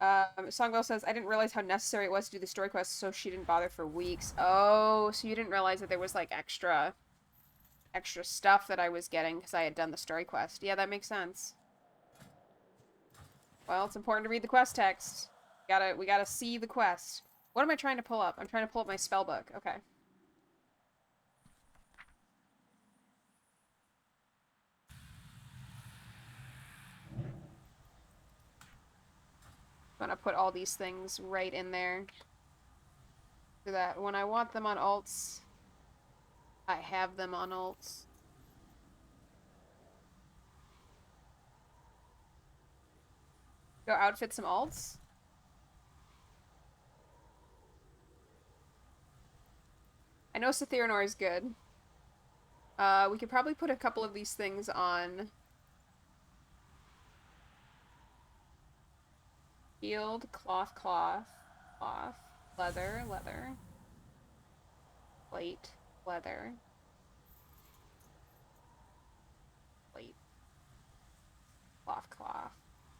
Speaker 1: Songbell says, I didn't realize how necessary it was to do the story quest, so she didn't bother for weeks. Oh, so you didn't realize that there was, like, extra stuff that I was getting because I had done the story quest. Yeah, that makes sense. Well, it's important to read the quest text. We gotta see the quest. What am I trying to pull up? I'm trying to pull up my spell book. Okay. I'm gonna put all these things right in there so that when I want them on alts, I have them on alts. Go outfit some alts. I know Sathiranor is good. We could probably put a couple of these things on shield, cloth, leather, plate, leather, plate, cloth,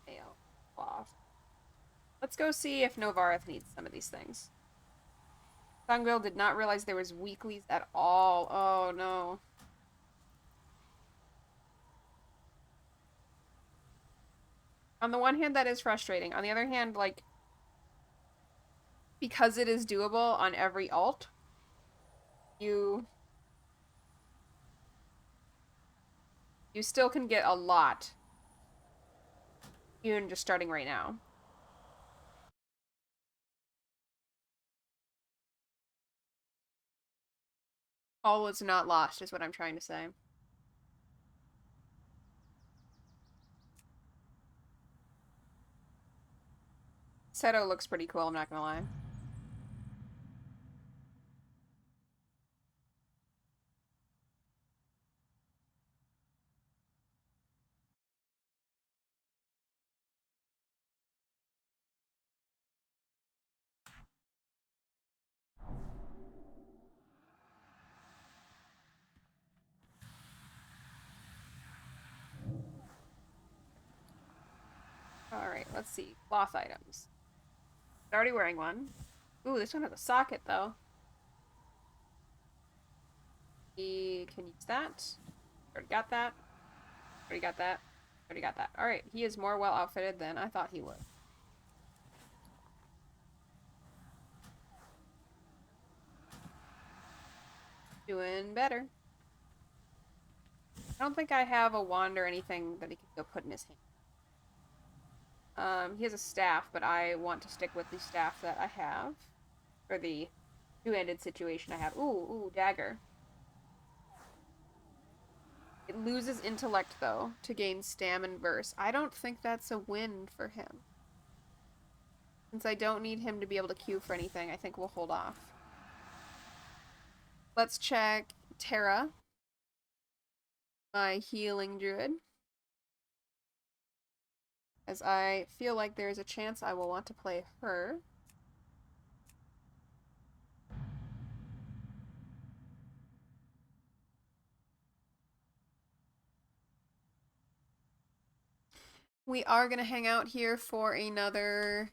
Speaker 1: mail, cloth. Let's go see if Novareth needs some of these things. Sangville did not realize there was weeklies at all. Oh no. On the one hand, that is frustrating. On the other hand, like, because it is doable on every alt, you still can get a lot even just starting right now. All is not lost is what I'm trying to say. Seto looks pretty cool, I'm not gonna lie. Alright, let's see. Cloth items. Already wearing one. Ooh, this one has a socket, though. We can use that. Already got that. Already got that. Already got that. Alright, he is more well outfitted than I thought he would. Doing better. I don't think I have a wand or anything that he could go put in his hand. He has a staff, but I want to stick with the staff that I have. Or the two-handed situation I have. Ooh, dagger. It loses intellect, though, to gain stam and verse. I don't think that's a win for him. Since I don't need him to be able to queue for anything, I think we'll hold off. Let's check Terra, my healing druid. As I feel like there's a chance I will want to play her. We are going to hang out here for another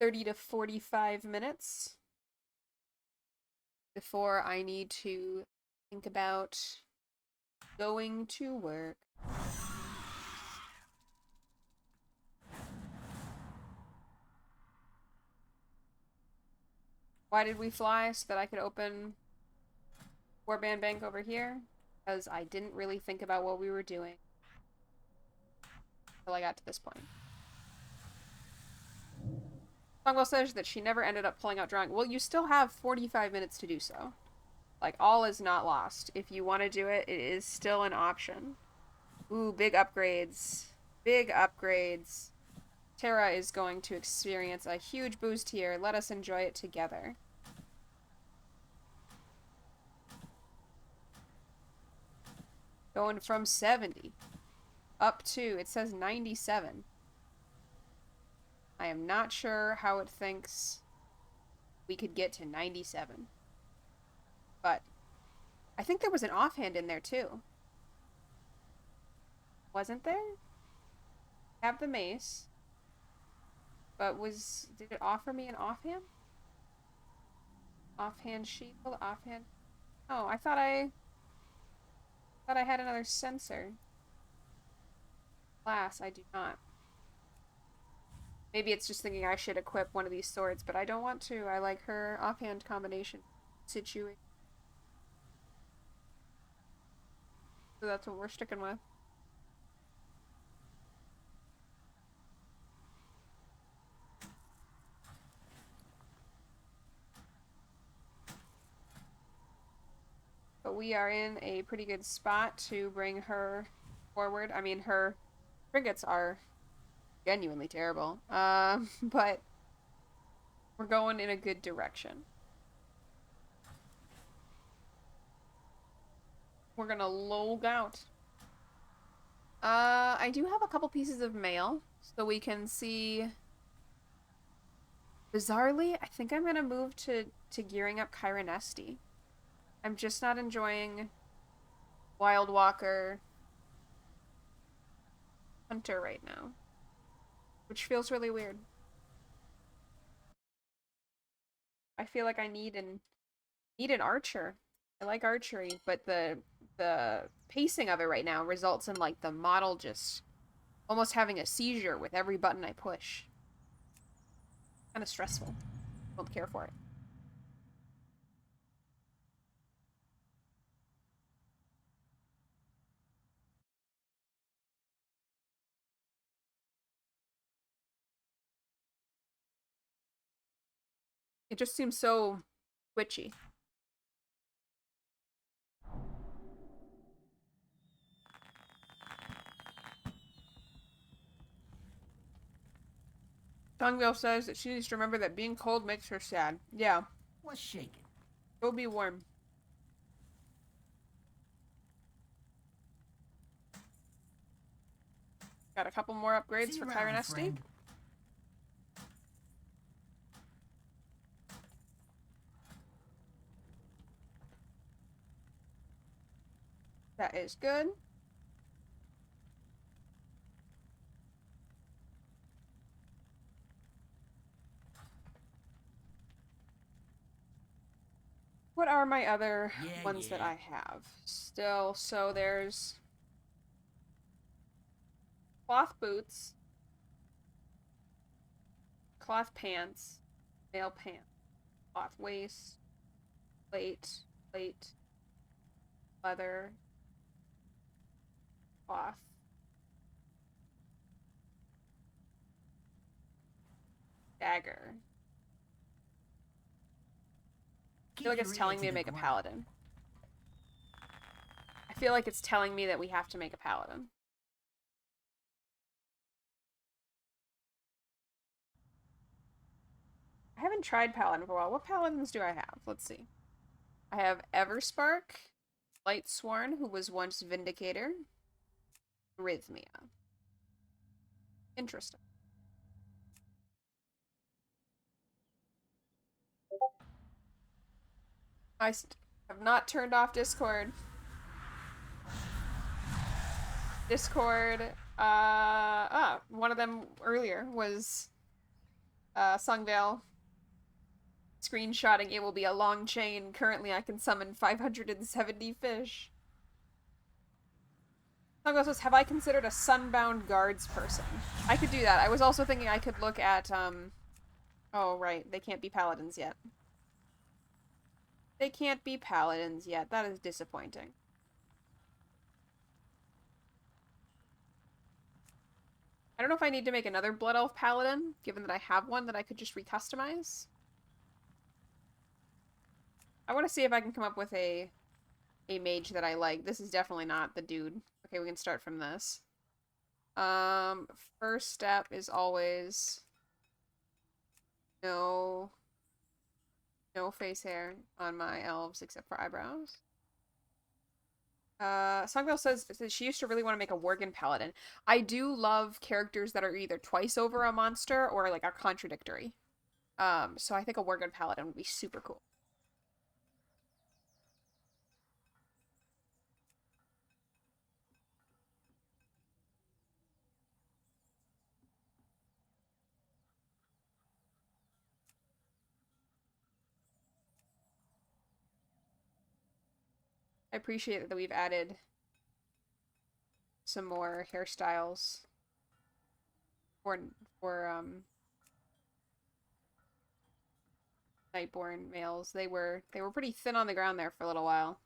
Speaker 1: 30 to 45 minutes before I need to think about going to work. Why did we fly? So that I could open Warband Bank over here? Because I didn't really think about what we were doing until I got to this point. Songwell says that she never ended up pulling out drawing. Well, you still have 45 minutes to do so. Like, all is not lost. If you want to do it, it is still an option. Ooh, big upgrades. Big upgrades. Terra is going to experience a huge boost here. Let us enjoy it together. Going from 70 up to, it says 97. I am not sure how it thinks we could get to 97. But I think there was an offhand in there too. Wasn't there? Have the mace. But did it offer me an offhand? Offhand shield, offhand. Oh, I thought I had another sensor. Alas, I do not. Maybe it's just thinking I should equip one of these swords, but I don't want to. I like her offhand combination situation. So that's what we're sticking with. But we are in a pretty good spot to bring her forward. I mean, her frigates are genuinely terrible. But we're going in a good direction. We're gonna log out. I do have a couple pieces of mail, so we can see. Bizarrely, I think I'm gonna move to gearing up Kyronesti. I'm just not enjoying Wild Walker Hunter right now, which feels really weird. I feel like I need an archer. I like archery, but the pacing of it right now results in like the model just almost having a seizure with every button I push. Kind of stressful. Don't care for it. It just seems so twitchy. Tongueville says that she needs to remember that being cold makes her sad. Yeah.
Speaker 3: What's shaking?
Speaker 1: Go be warm. Got a couple more upgrades for Kyronesti. That is good. What are my other ones that I have? Still, so there's Cloth boots. Cloth pants. Male pants. Cloth waist. Plate. Leather. Cloth. Dagger. I feel like it's telling me to make a paladin. I feel like it's telling me that we have to make a paladin. I haven't tried paladin for a while. What paladins do I have? Let's see. I have Everspark, Lightsworn, who was once Vindicator, Rhythmia. Interesting. I have not turned off Discord. One of them earlier was Sungvale screenshotting. It will be a long chain. Currently, I can summon 570 fish. Sungvale says, have I considered a Sunbound Guards person? I could do that. I was also thinking I could look at, oh, right. They can't be paladins yet. They can't be paladins yet. That is disappointing. I don't know if I need to make another Blood Elf Paladin, given that I have one that I could just recustomize. I want to see if I can come up with a mage that I like. This is definitely not the dude. Okay, we can start from this. First step is always no face hair on my elves except for eyebrows. Songville says she used to really want to make a Worgen Paladin. I do love characters that are either twice over a monster or like are contradictory. So I think a Worgen Paladin would be super cool. I appreciate that we've added some more hairstyles for Nightborn males. They were pretty thin on the ground there for a little while.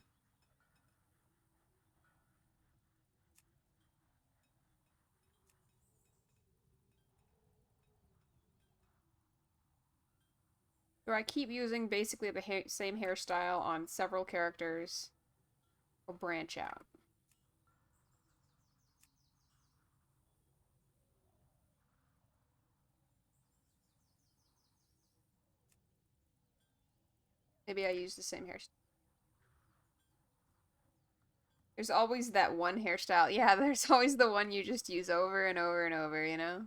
Speaker 1: Where I keep using basically the same hairstyle on several characters or branch out. Maybe I use the same hairstyle. There's always that one hairstyle. Yeah, there's always the one you just use over and over and over, you know?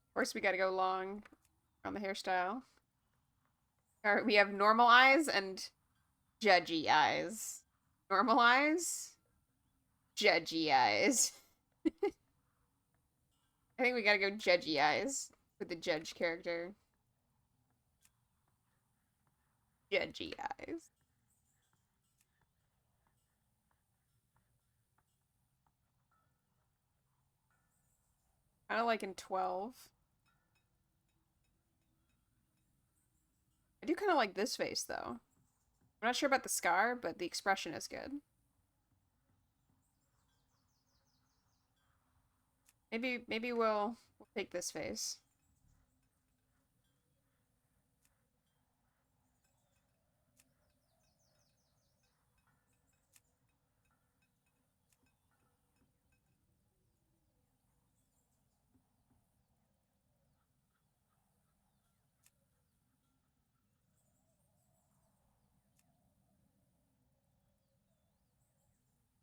Speaker 1: Of course, we gotta go long on the hairstyle. Alright, we have normal eyes and judgy eyes. Normal eyes, judgy eyes. I think we gotta go judgy eyes with the judge character. Judgy eyes. Kind of like in 12. I do kind of like this face, though. I'm not sure about the scar, but the expression is good. Maybe we'll take this face.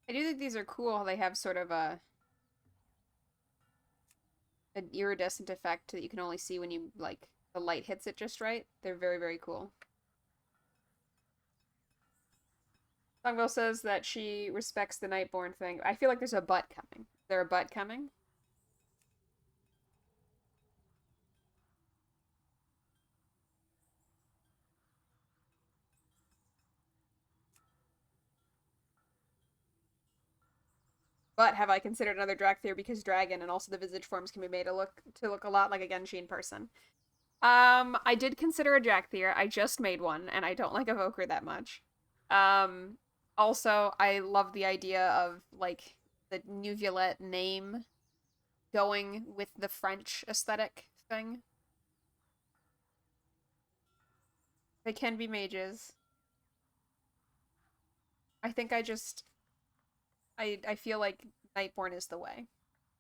Speaker 1: I do think these are cool how they have sort of an iridescent effect that you can only see when you, like, the light hits it just right. They're very, very cool. Songville says that she respects the Nightborn thing. I feel like there's a butt coming. Is there a butt coming? But have I considered another Dracthyr because dragon and also the visage forms can be made to look a lot like a Genshin person. I did consider a Dracthyr. I just made one, and I don't like Evoker that much. Um, Also, I love the idea of like the New Violette name going with the French aesthetic thing. They can be mages. I think I feel like Nightborn is the way.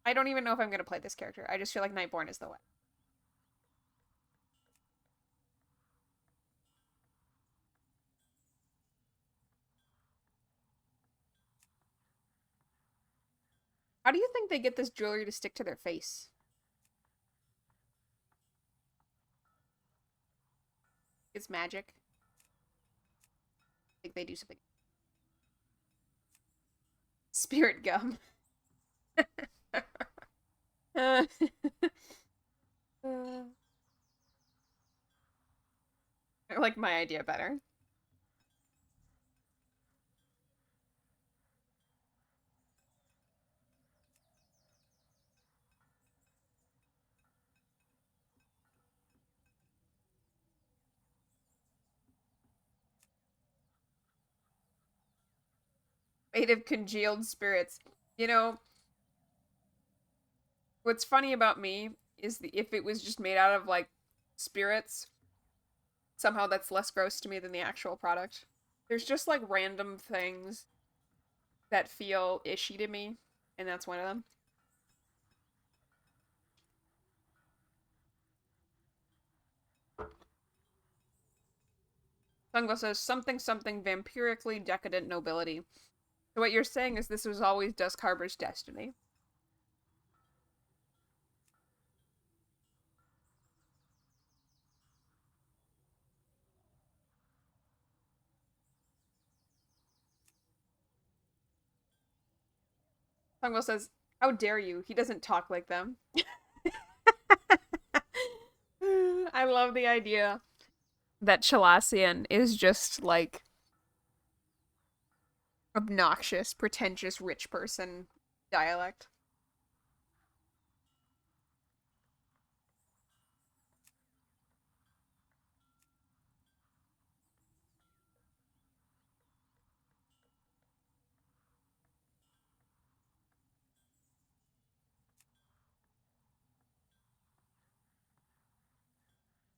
Speaker 1: I don't even know if I'm gonna play this character. I just feel like Nightborn is the way. How do you think they get this jewelry to stick to their face? It's magic. I think they do something. Spirit gum. I like my idea better. Made of congealed spirits. You know, what's funny about me is if it was just made out of like spirits, somehow that's less gross to me than the actual product. There's just like random things that feel ishy to me, and that's one of them. Sungla says something something vampirically decadent nobility. So what you're saying is this was always Dusk Harbor's destiny. Sungla says, "How dare you? He doesn't talk like them." I love the idea that Chalassian is just like obnoxious, pretentious rich person dialect.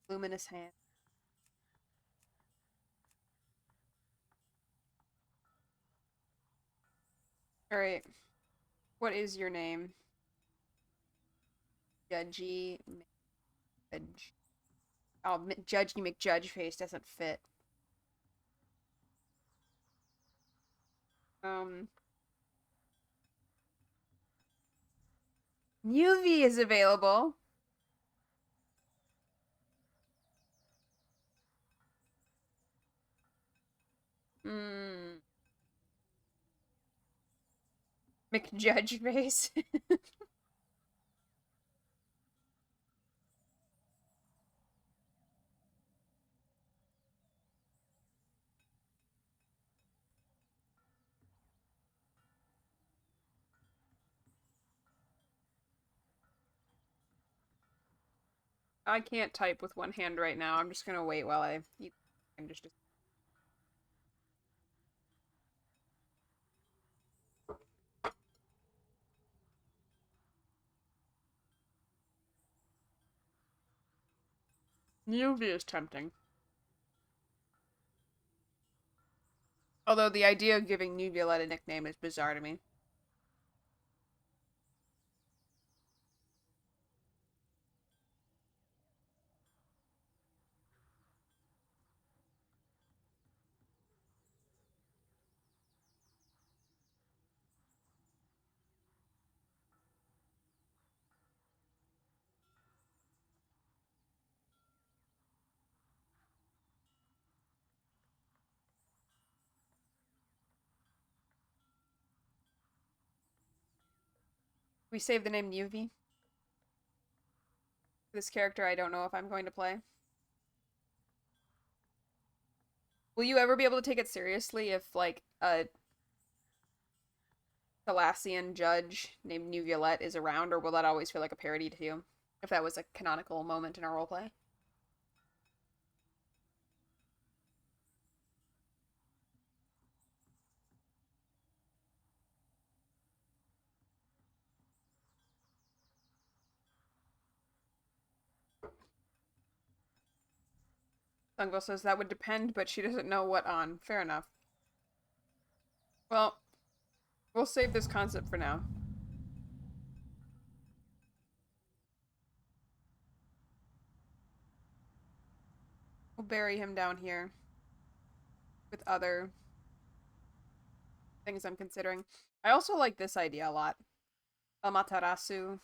Speaker 1: Luminous hand. All right. What is your name? Judgy McJudge. Oh, Judgy McJudge face doesn't fit. Um, UV is available. Hmm. McJudge face. I can't type with one hand right now. I'm just gonna wait while I eat. I'm just. UV is tempting. Although the idea of giving New Violette a nickname is bizarre to me. We save the name UV. This character I don't know if I'm going to play. Will you ever be able to take it seriously if like Thalassian judge named New Violette is around, or will that always feel like a parody to you? If that was a canonical moment in our roleplay. Sungo says that would depend, but she doesn't know what on. Fair enough. Well, we'll save this concept for now. We'll bury him down here with other things I'm considering. I also like this idea a lot. Amaterasu,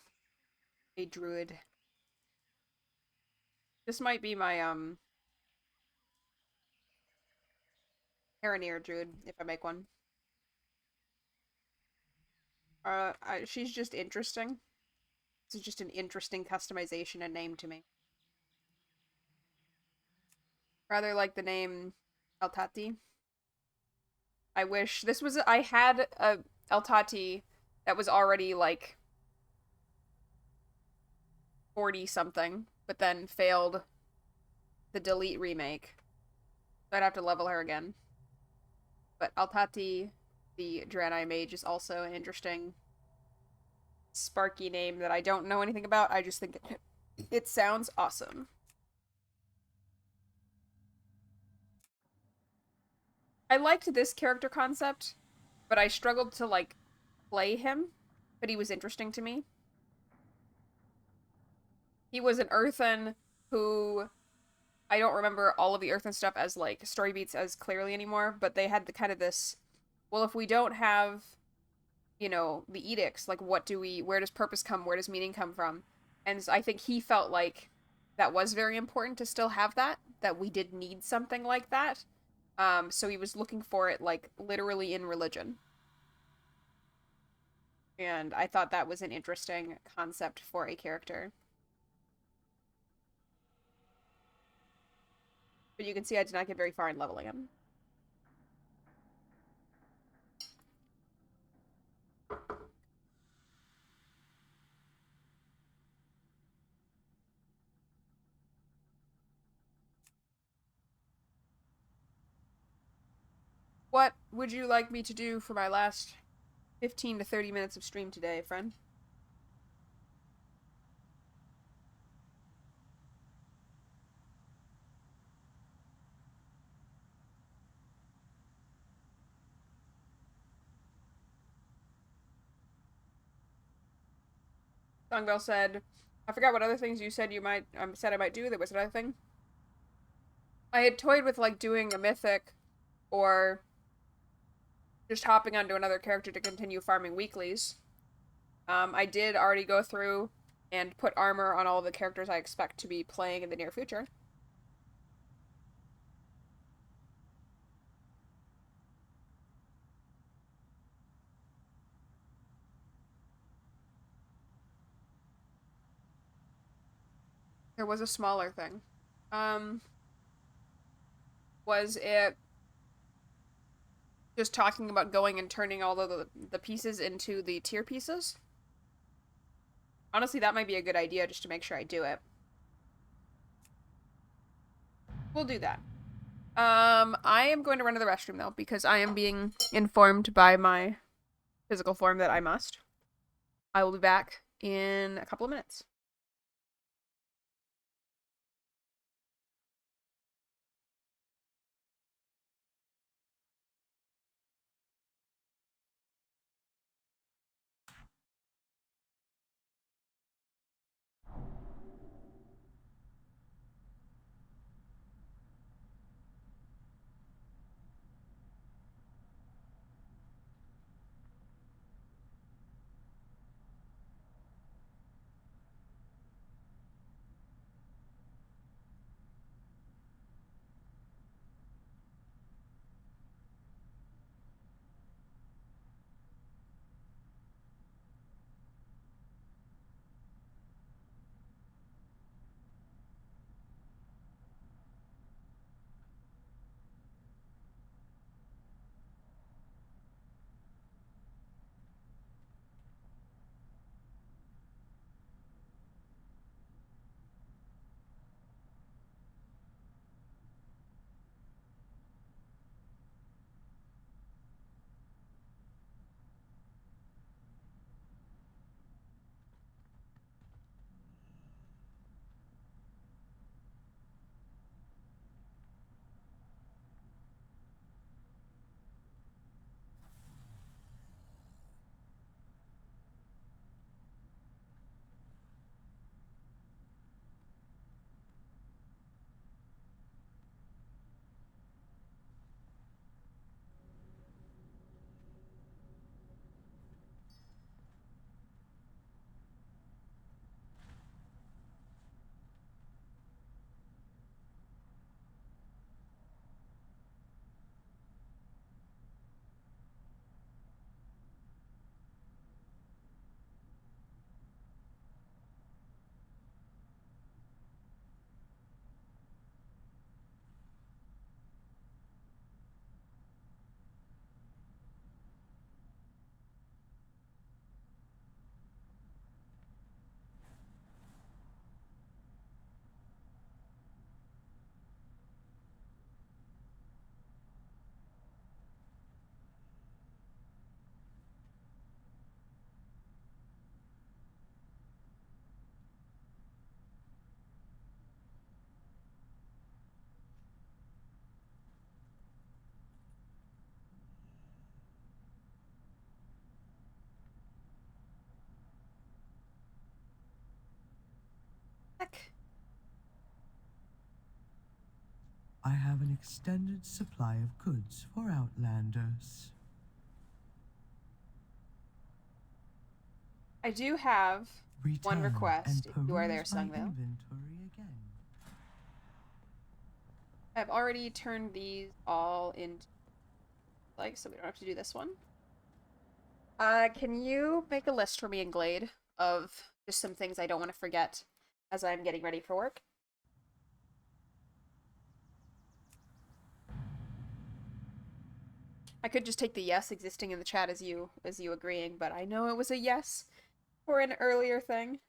Speaker 1: a druid. This might be my Haranier druid if I make one. She's just interesting. This is just an interesting customization and name to me. Rather like the name Altati. I wish this was. I had a Altati that was already like 40 something, but then failed the Delete remake. So I'd have to level her again. But Altati, the Draenei mage, is also an interesting, sparky name that I don't know anything about. I just think it sounds awesome. I liked this character concept, but I struggled to like play him. But he was interesting to me. He was an earthen who I don't remember all of the earthen stuff as like story beats as clearly anymore, but they had the kind of this, well, if we don't have, you know, the edicts, like what do we, where does purpose come, where does meaning come from? And I think he felt like that was very important to still have that we did need something like that. So he was looking for it like literally in religion. And I thought that was an interesting concept for a character. But you can see I did not get very far in leveling him. What would you like me to do for my last 15 to 30 minutes of stream today, friend? Songbell said, I forgot what other things you said you might, said I might do. There was another thing. I had toyed with like doing a mythic or just hopping onto another character to continue farming weeklies. I did already go through and put armor on all of the characters I expect to be playing in the near future. There was a smaller thing. Um, was it just talking about going and turning all of the pieces into the tier pieces? Honestly, that might be a good idea just to make sure I do it. We'll do that. I am going to run to the restroom though, because I am being informed by my physical form that I must. I will be back in a couple of minutes.
Speaker 5: I have an extended supply of goods for Outlanders.
Speaker 1: I do have one
Speaker 5: Return
Speaker 1: request,
Speaker 5: and
Speaker 1: if you are there,
Speaker 5: peruse my
Speaker 1: Sungvale.
Speaker 5: inventory again.
Speaker 1: I've already turned these all into, like, so we don't have to do this one. Can you make a list for me in Glade of just some things I don't want to forget as I'm getting ready for work? I could just take the yes existing in the chat as you agreeing, but I know it was a yes for an earlier thing.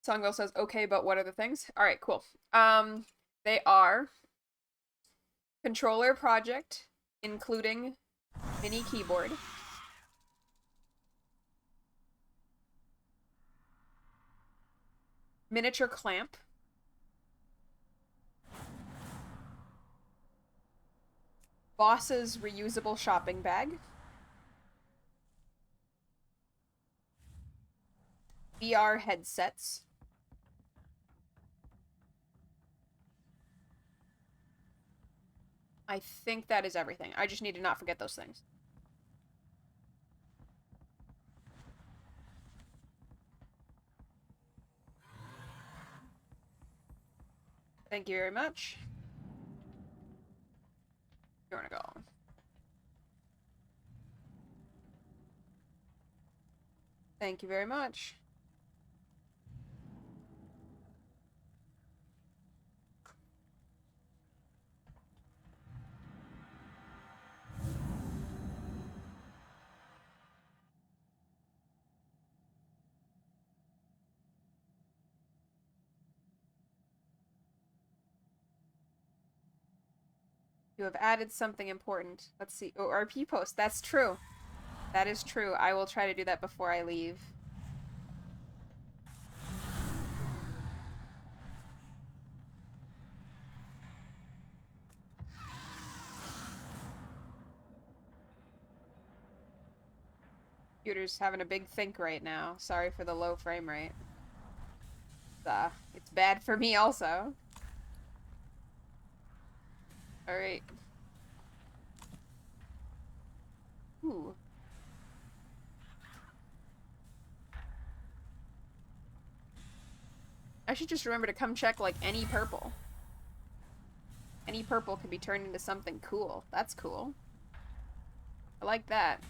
Speaker 1: Songville says, okay, but what are the things? Alright, cool. They are controller project, including mini keyboard. Miniature clamp. Boss's reusable shopping bag. VR headsets. I think that is everything. I just need to not forget those things. Thank you very much. You wanna go? Thank you very much. You have added something important. Let's see. Oh, RP post. That's true. That is true. I will try to do that before I leave. Computer's having a big think right now. Sorry for the low frame rate. It's bad for me also. Alright. Ooh. I should just remember to come check, like, any purple. Any purple can be turned into something cool. That's cool. I like that.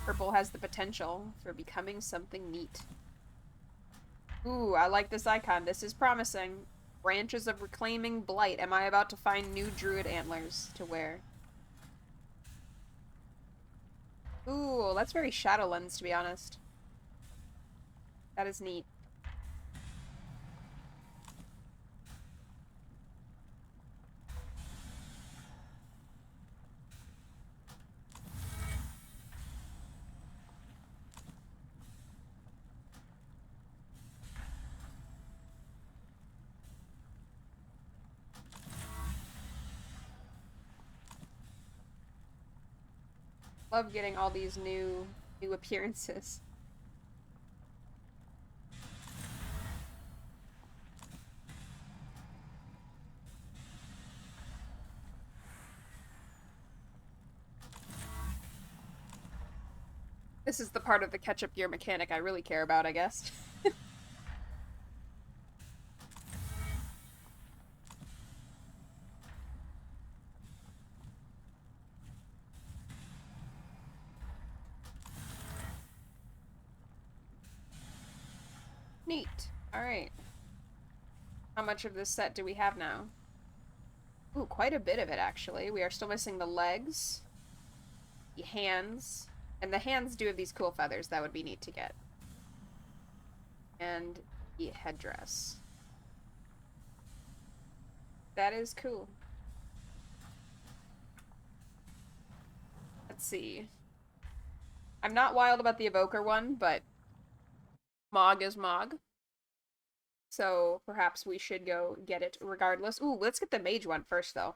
Speaker 1: Purple has the potential for becoming something neat. Ooh, I like this icon. This is promising. Branches of Reclaiming Blight. Am I about to find new druid antlers to wear? Ooh, that's very Shadowlands, to be honest. That is neat. Love getting all these new appearances. This is the part of the catch-up gear mechanic I really care about, I guess. Neat. Alright. How much of this set do we have now? Ooh, quite a bit of it, actually. We are still missing the legs, the hands, and the hands do have these cool feathers. That would be neat to get. And the headdress. That is cool. Let's see. I'm not wild about the Evoker one, but Mog is Mog. So perhaps we should go get it regardless. Ooh, let's get the mage one first, though.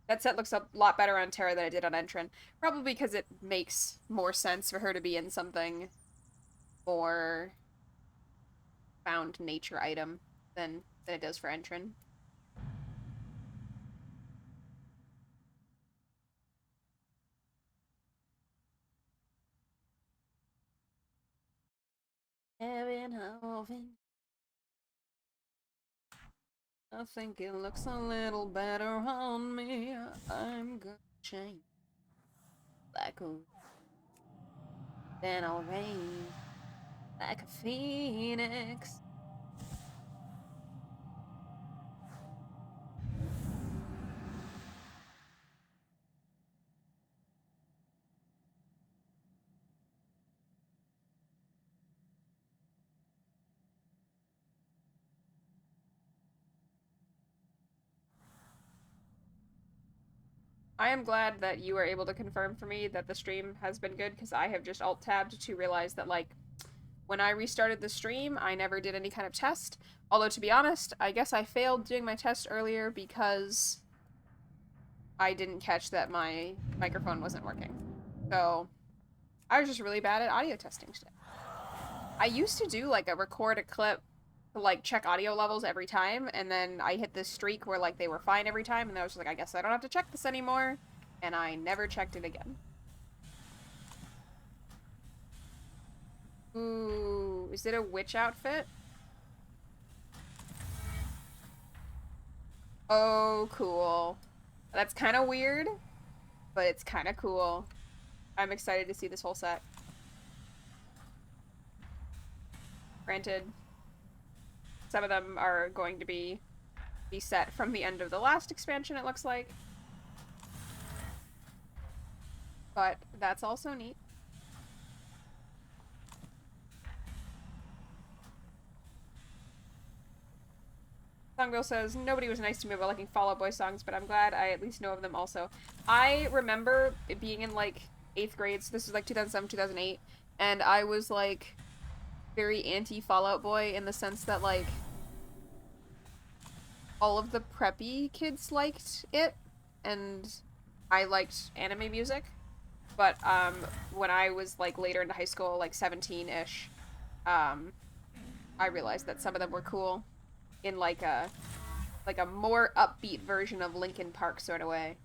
Speaker 1: That set looks a lot better on Terra than it did on Entren. Probably because it makes more sense for her to be in something more found nature item than it does for Entren. I think it looks a little better on me. I'm gonna change like a then I'll rain like a phoenix. I am glad that you were able to confirm for me that the stream has been good, because I have just alt-tabbed to realize that, like, when I restarted the stream, I never did any kind of test. Although, to be honest, I guess I failed doing my test earlier because I didn't catch that my microphone wasn't working. So, I was just really bad at audio testing today. I used to do, like, record a clip to, like, check audio levels every time, and then I hit this streak where, like, they were fine every time, and I was just like, I guess I don't have to check this anymore, and I never checked it again. Ooh, is it a witch outfit? Oh, cool. That's kind of weird, but it's kind of cool. I'm excited to see this whole set. Granted, some of them are going to be set from the end of the last expansion, it looks like. But that's also neat. Songbirl says, nobody was nice to me about liking Fall Out Boy songs, but I'm glad I at least know of them also. I remember it being in, like, 8th grade, so this was, like, 2007, 2008, and I was, like, very anti-Fall Out Boy in the sense that, like, all of the preppy kids liked it, and I liked anime music. But, when I was, like, later into high school, like, 17-ish, I realized that some of them were cool in, like a more upbeat version of Linkin Park sort of way.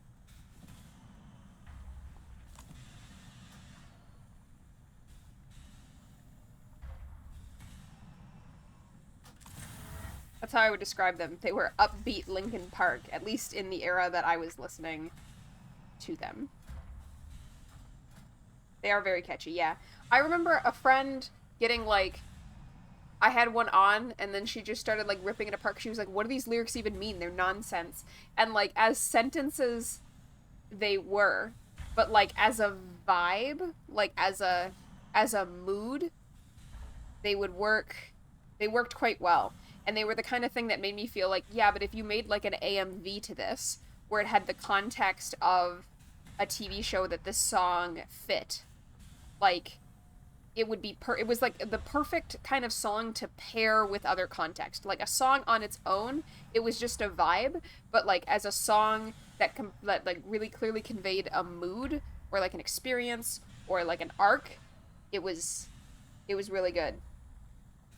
Speaker 1: That's how I would describe them. They were upbeat Linkin Park, at least in the era that I was listening to them. They are very catchy, yeah. I remember a friend getting, like, I had one on, and then she just started, like, ripping it apart. She was like, what do these lyrics even mean? They're nonsense. And, like, as sentences, they were. But, like, as a vibe, like, as a mood, they would work. They worked quite well. And they were the kind of thing that made me feel like, yeah, but if you made, like, an AMV to this, where it had the context of a TV show that this song fit, like, it would be it was like the perfect kind of song to pair with other context. Like a song on its own, it was just a vibe, but like as a song that like really clearly conveyed a mood or like an experience or like an arc, it was really good.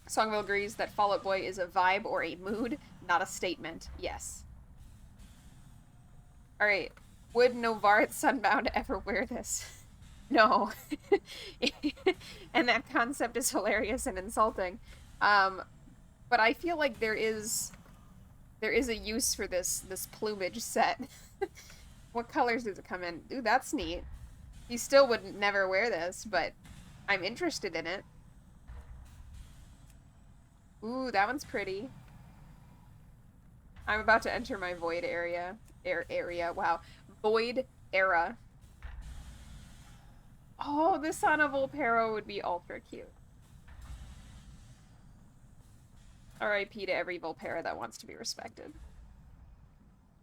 Speaker 1: Songville agrees that Fall Out Boy is a vibe or a mood, not a statement. Yes. All right. Would Novaret Sunbound ever wear this? No. And that concept is hilarious and insulting. But I feel like there is a use for this plumage set. What colors does it come in? Ooh, that's neat. He still would never wear this, but I'm interested in it. Ooh, that one's pretty. I'm about to enter my void area. Area. Wow. Void era. Oh, this on a Volpero would be ultra cute. R.I.P. to every Volpera that wants to be respected.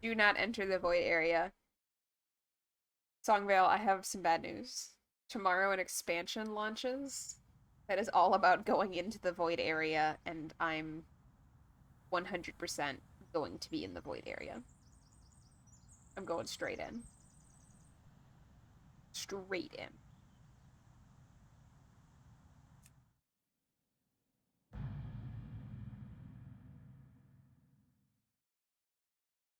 Speaker 1: Do not enter the void area. Songvale, I have some bad news. Tomorrow an expansion launches that is all about going into the void area, and I'm 100% going to be in the void area. I'm going straight in. Straight in.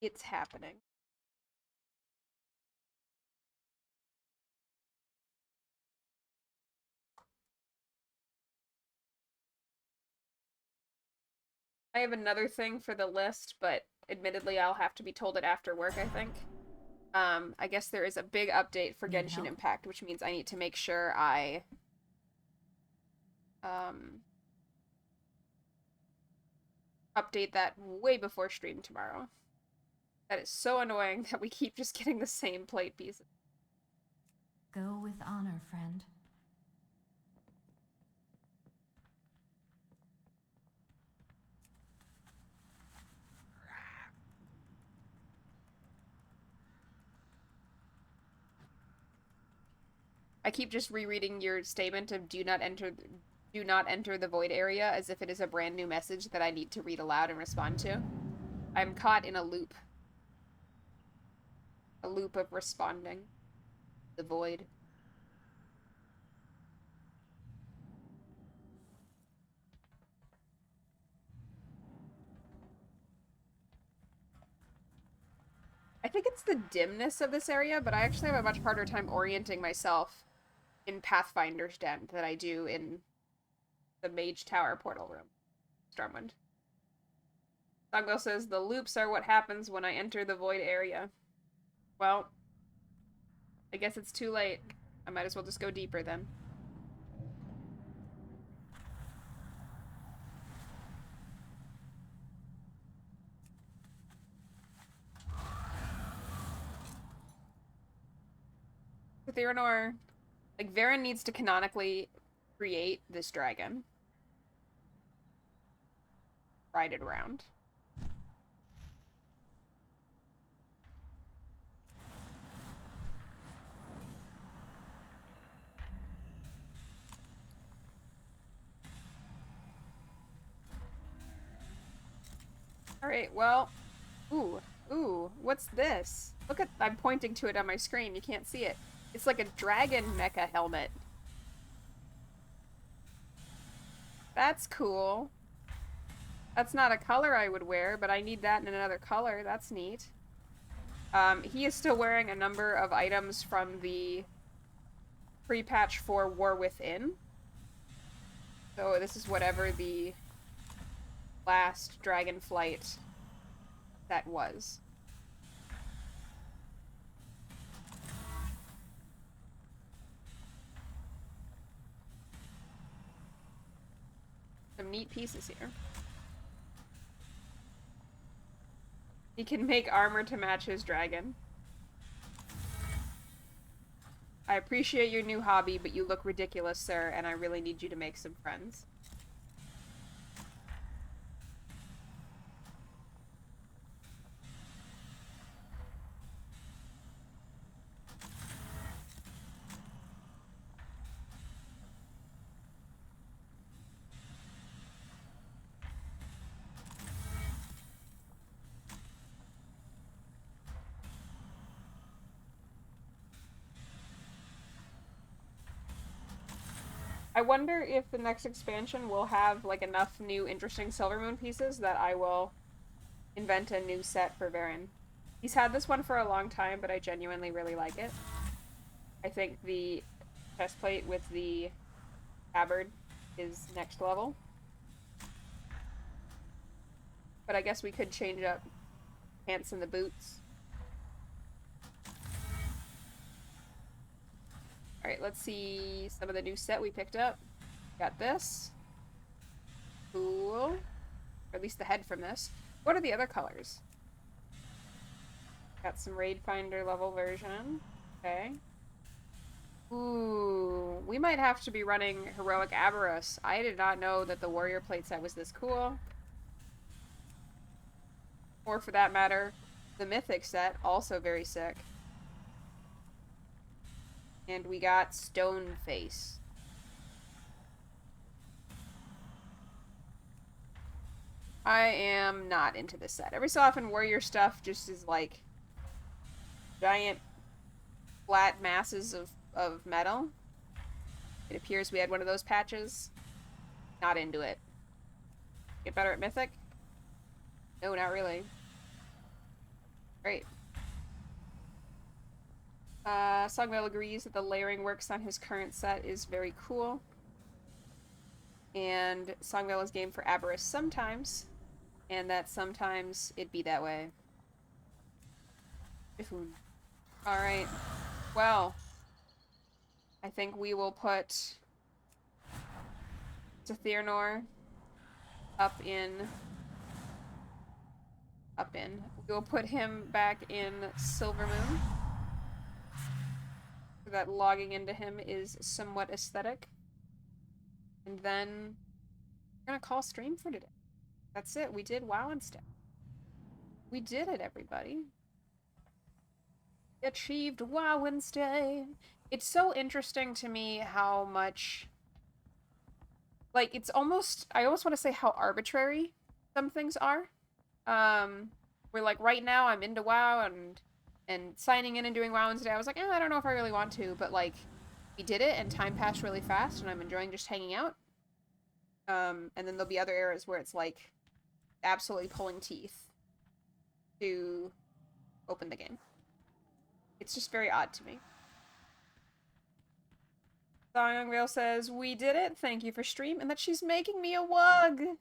Speaker 1: It's happening. I have another thing for the list, but admittedly I'll have to be told it after work, I think. I guess there is a big update for
Speaker 3: Need
Speaker 1: Genshin
Speaker 3: help?
Speaker 1: Impact, which means I need to make sure I update that way before stream tomorrow. That is so annoying that we keep just getting the same plate pieces.
Speaker 6: Go with honor, friend.
Speaker 1: I keep just rereading your statement of do not enter the void area as if it is a brand new message that I need to read aloud and respond to. I'm caught in a loop. A loop of responding. The void. I think it's the dimness of this area, but I actually have a much harder time orienting myself in Pathfinder's Den than I do in the Mage Tower portal room. Stormwind. Songwell says, the loops are what happens when I enter the void area. Well, I guess it's too late. I might as well just go deeper then. With Iranor, like, Varen needs to canonically create this dragon. Ride it around. Alright, well. Ooh, what's this? Look at, I'm pointing to it on my screen, you can't see it. It's like a dragon mecha helmet. That's cool. That's not a color I would wear, but I need that in another color. That's neat. He is still wearing a number of items from the pre-patch for War Within. So this is whatever the last Dragonflight that was. Some neat pieces here. He can make armor to match his dragon. I appreciate your new hobby, but you look ridiculous, sir, and I really need you to make some friends. I wonder if the next expansion will have, like, enough new interesting Silvermoon pieces that I will invent a new set for Varen. He's had this one for a long time, but I genuinely really like it. I think the chestplate with the tabard is next level. But I guess we could change up pants and the boots. Alright, let's see some of the new set we picked up. Got this. Cool. Or at least the head from this. What are the other colors? Got some Raid Finder level version. Okay. Ooh, we might have to be running Heroic Aberrus. I did not know that the Warrior plate set was this cool. Or for that matter, the Mythic set, also very sick. And we got Stone Face. I am not into this set. Every so often, warrior stuff just is like giant flat masses of metal. It appears we had one of those patches. Not into it. Get better at Mythic? No, not really. Great. Songvale agrees that the layering works on his current set is very cool. And Songvale is game for Avarice sometimes. And that sometimes it be that way. Alright. Well, I think we will put Zethirnor up in. We'll put him back in Silvermoon. So that logging into him is somewhat aesthetic. And then we're gonna call stream for today. That's it. We did WoWensday. We did it, everybody. We achieved WoWensday. It's so interesting to me how much, like, it's almost, I almost want to say how arbitrary some things are. Where, like, right now I'm into WoW and signing in and doing WoWensday, I was like, I don't know if I really want to, but, like, we did it and time passed really fast and I'm enjoying just hanging out. And then there'll be other eras where it's, like, absolutely pulling teeth to open the game. It's just very odd to me. Songvale says, we did it, thank you for stream, and that she's making me a wug!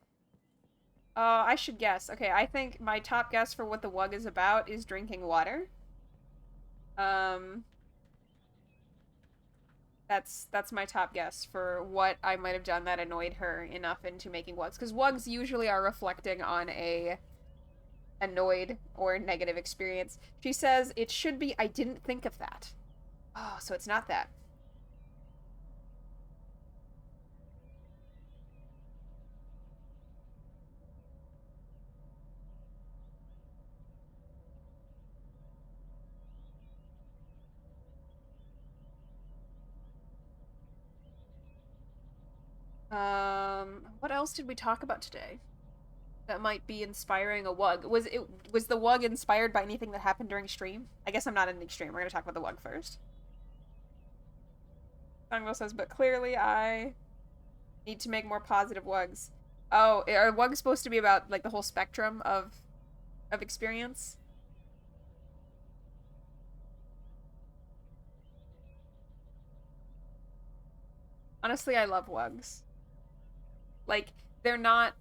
Speaker 1: I should guess. Okay, I think my top guess for what the wug is about is drinking water. That's my top guess for what I might have done that annoyed her enough into making wugs. Because wugs usually are reflecting on a annoyed or negative experience. She says, it should be, I didn't think of that. Oh, so it's not that. What else did we talk about today that might be inspiring a wug? Was the wug inspired by anything that happened during stream? I guess I'm not in the stream. We're gonna talk about the wug first. Songville says, but clearly I need to make more positive wugs. Oh, are wugs supposed to be about, like, the whole spectrum of experience? Honestly, I love wugs. Like, they're not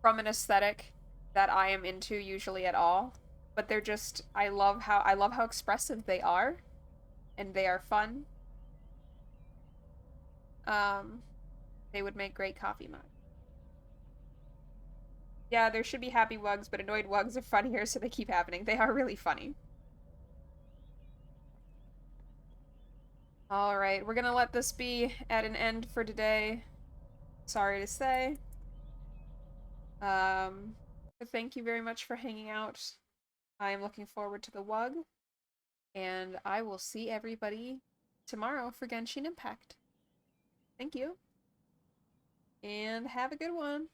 Speaker 1: from an aesthetic that I am into usually at all, but they're just, I love how expressive they are, and they are fun. They would make great coffee mugs. Yeah, there should be happy wugs, but annoyed wugs are funnier, so they keep happening. They are really funny. Alright, we're gonna let this be at an end for today. Sorry to say. But thank you very much for hanging out. I am looking forward to the wug. And I will see everybody tomorrow for Genshin Impact. Thank you. And have a good one.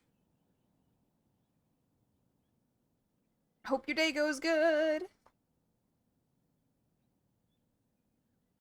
Speaker 1: Hope your day goes good.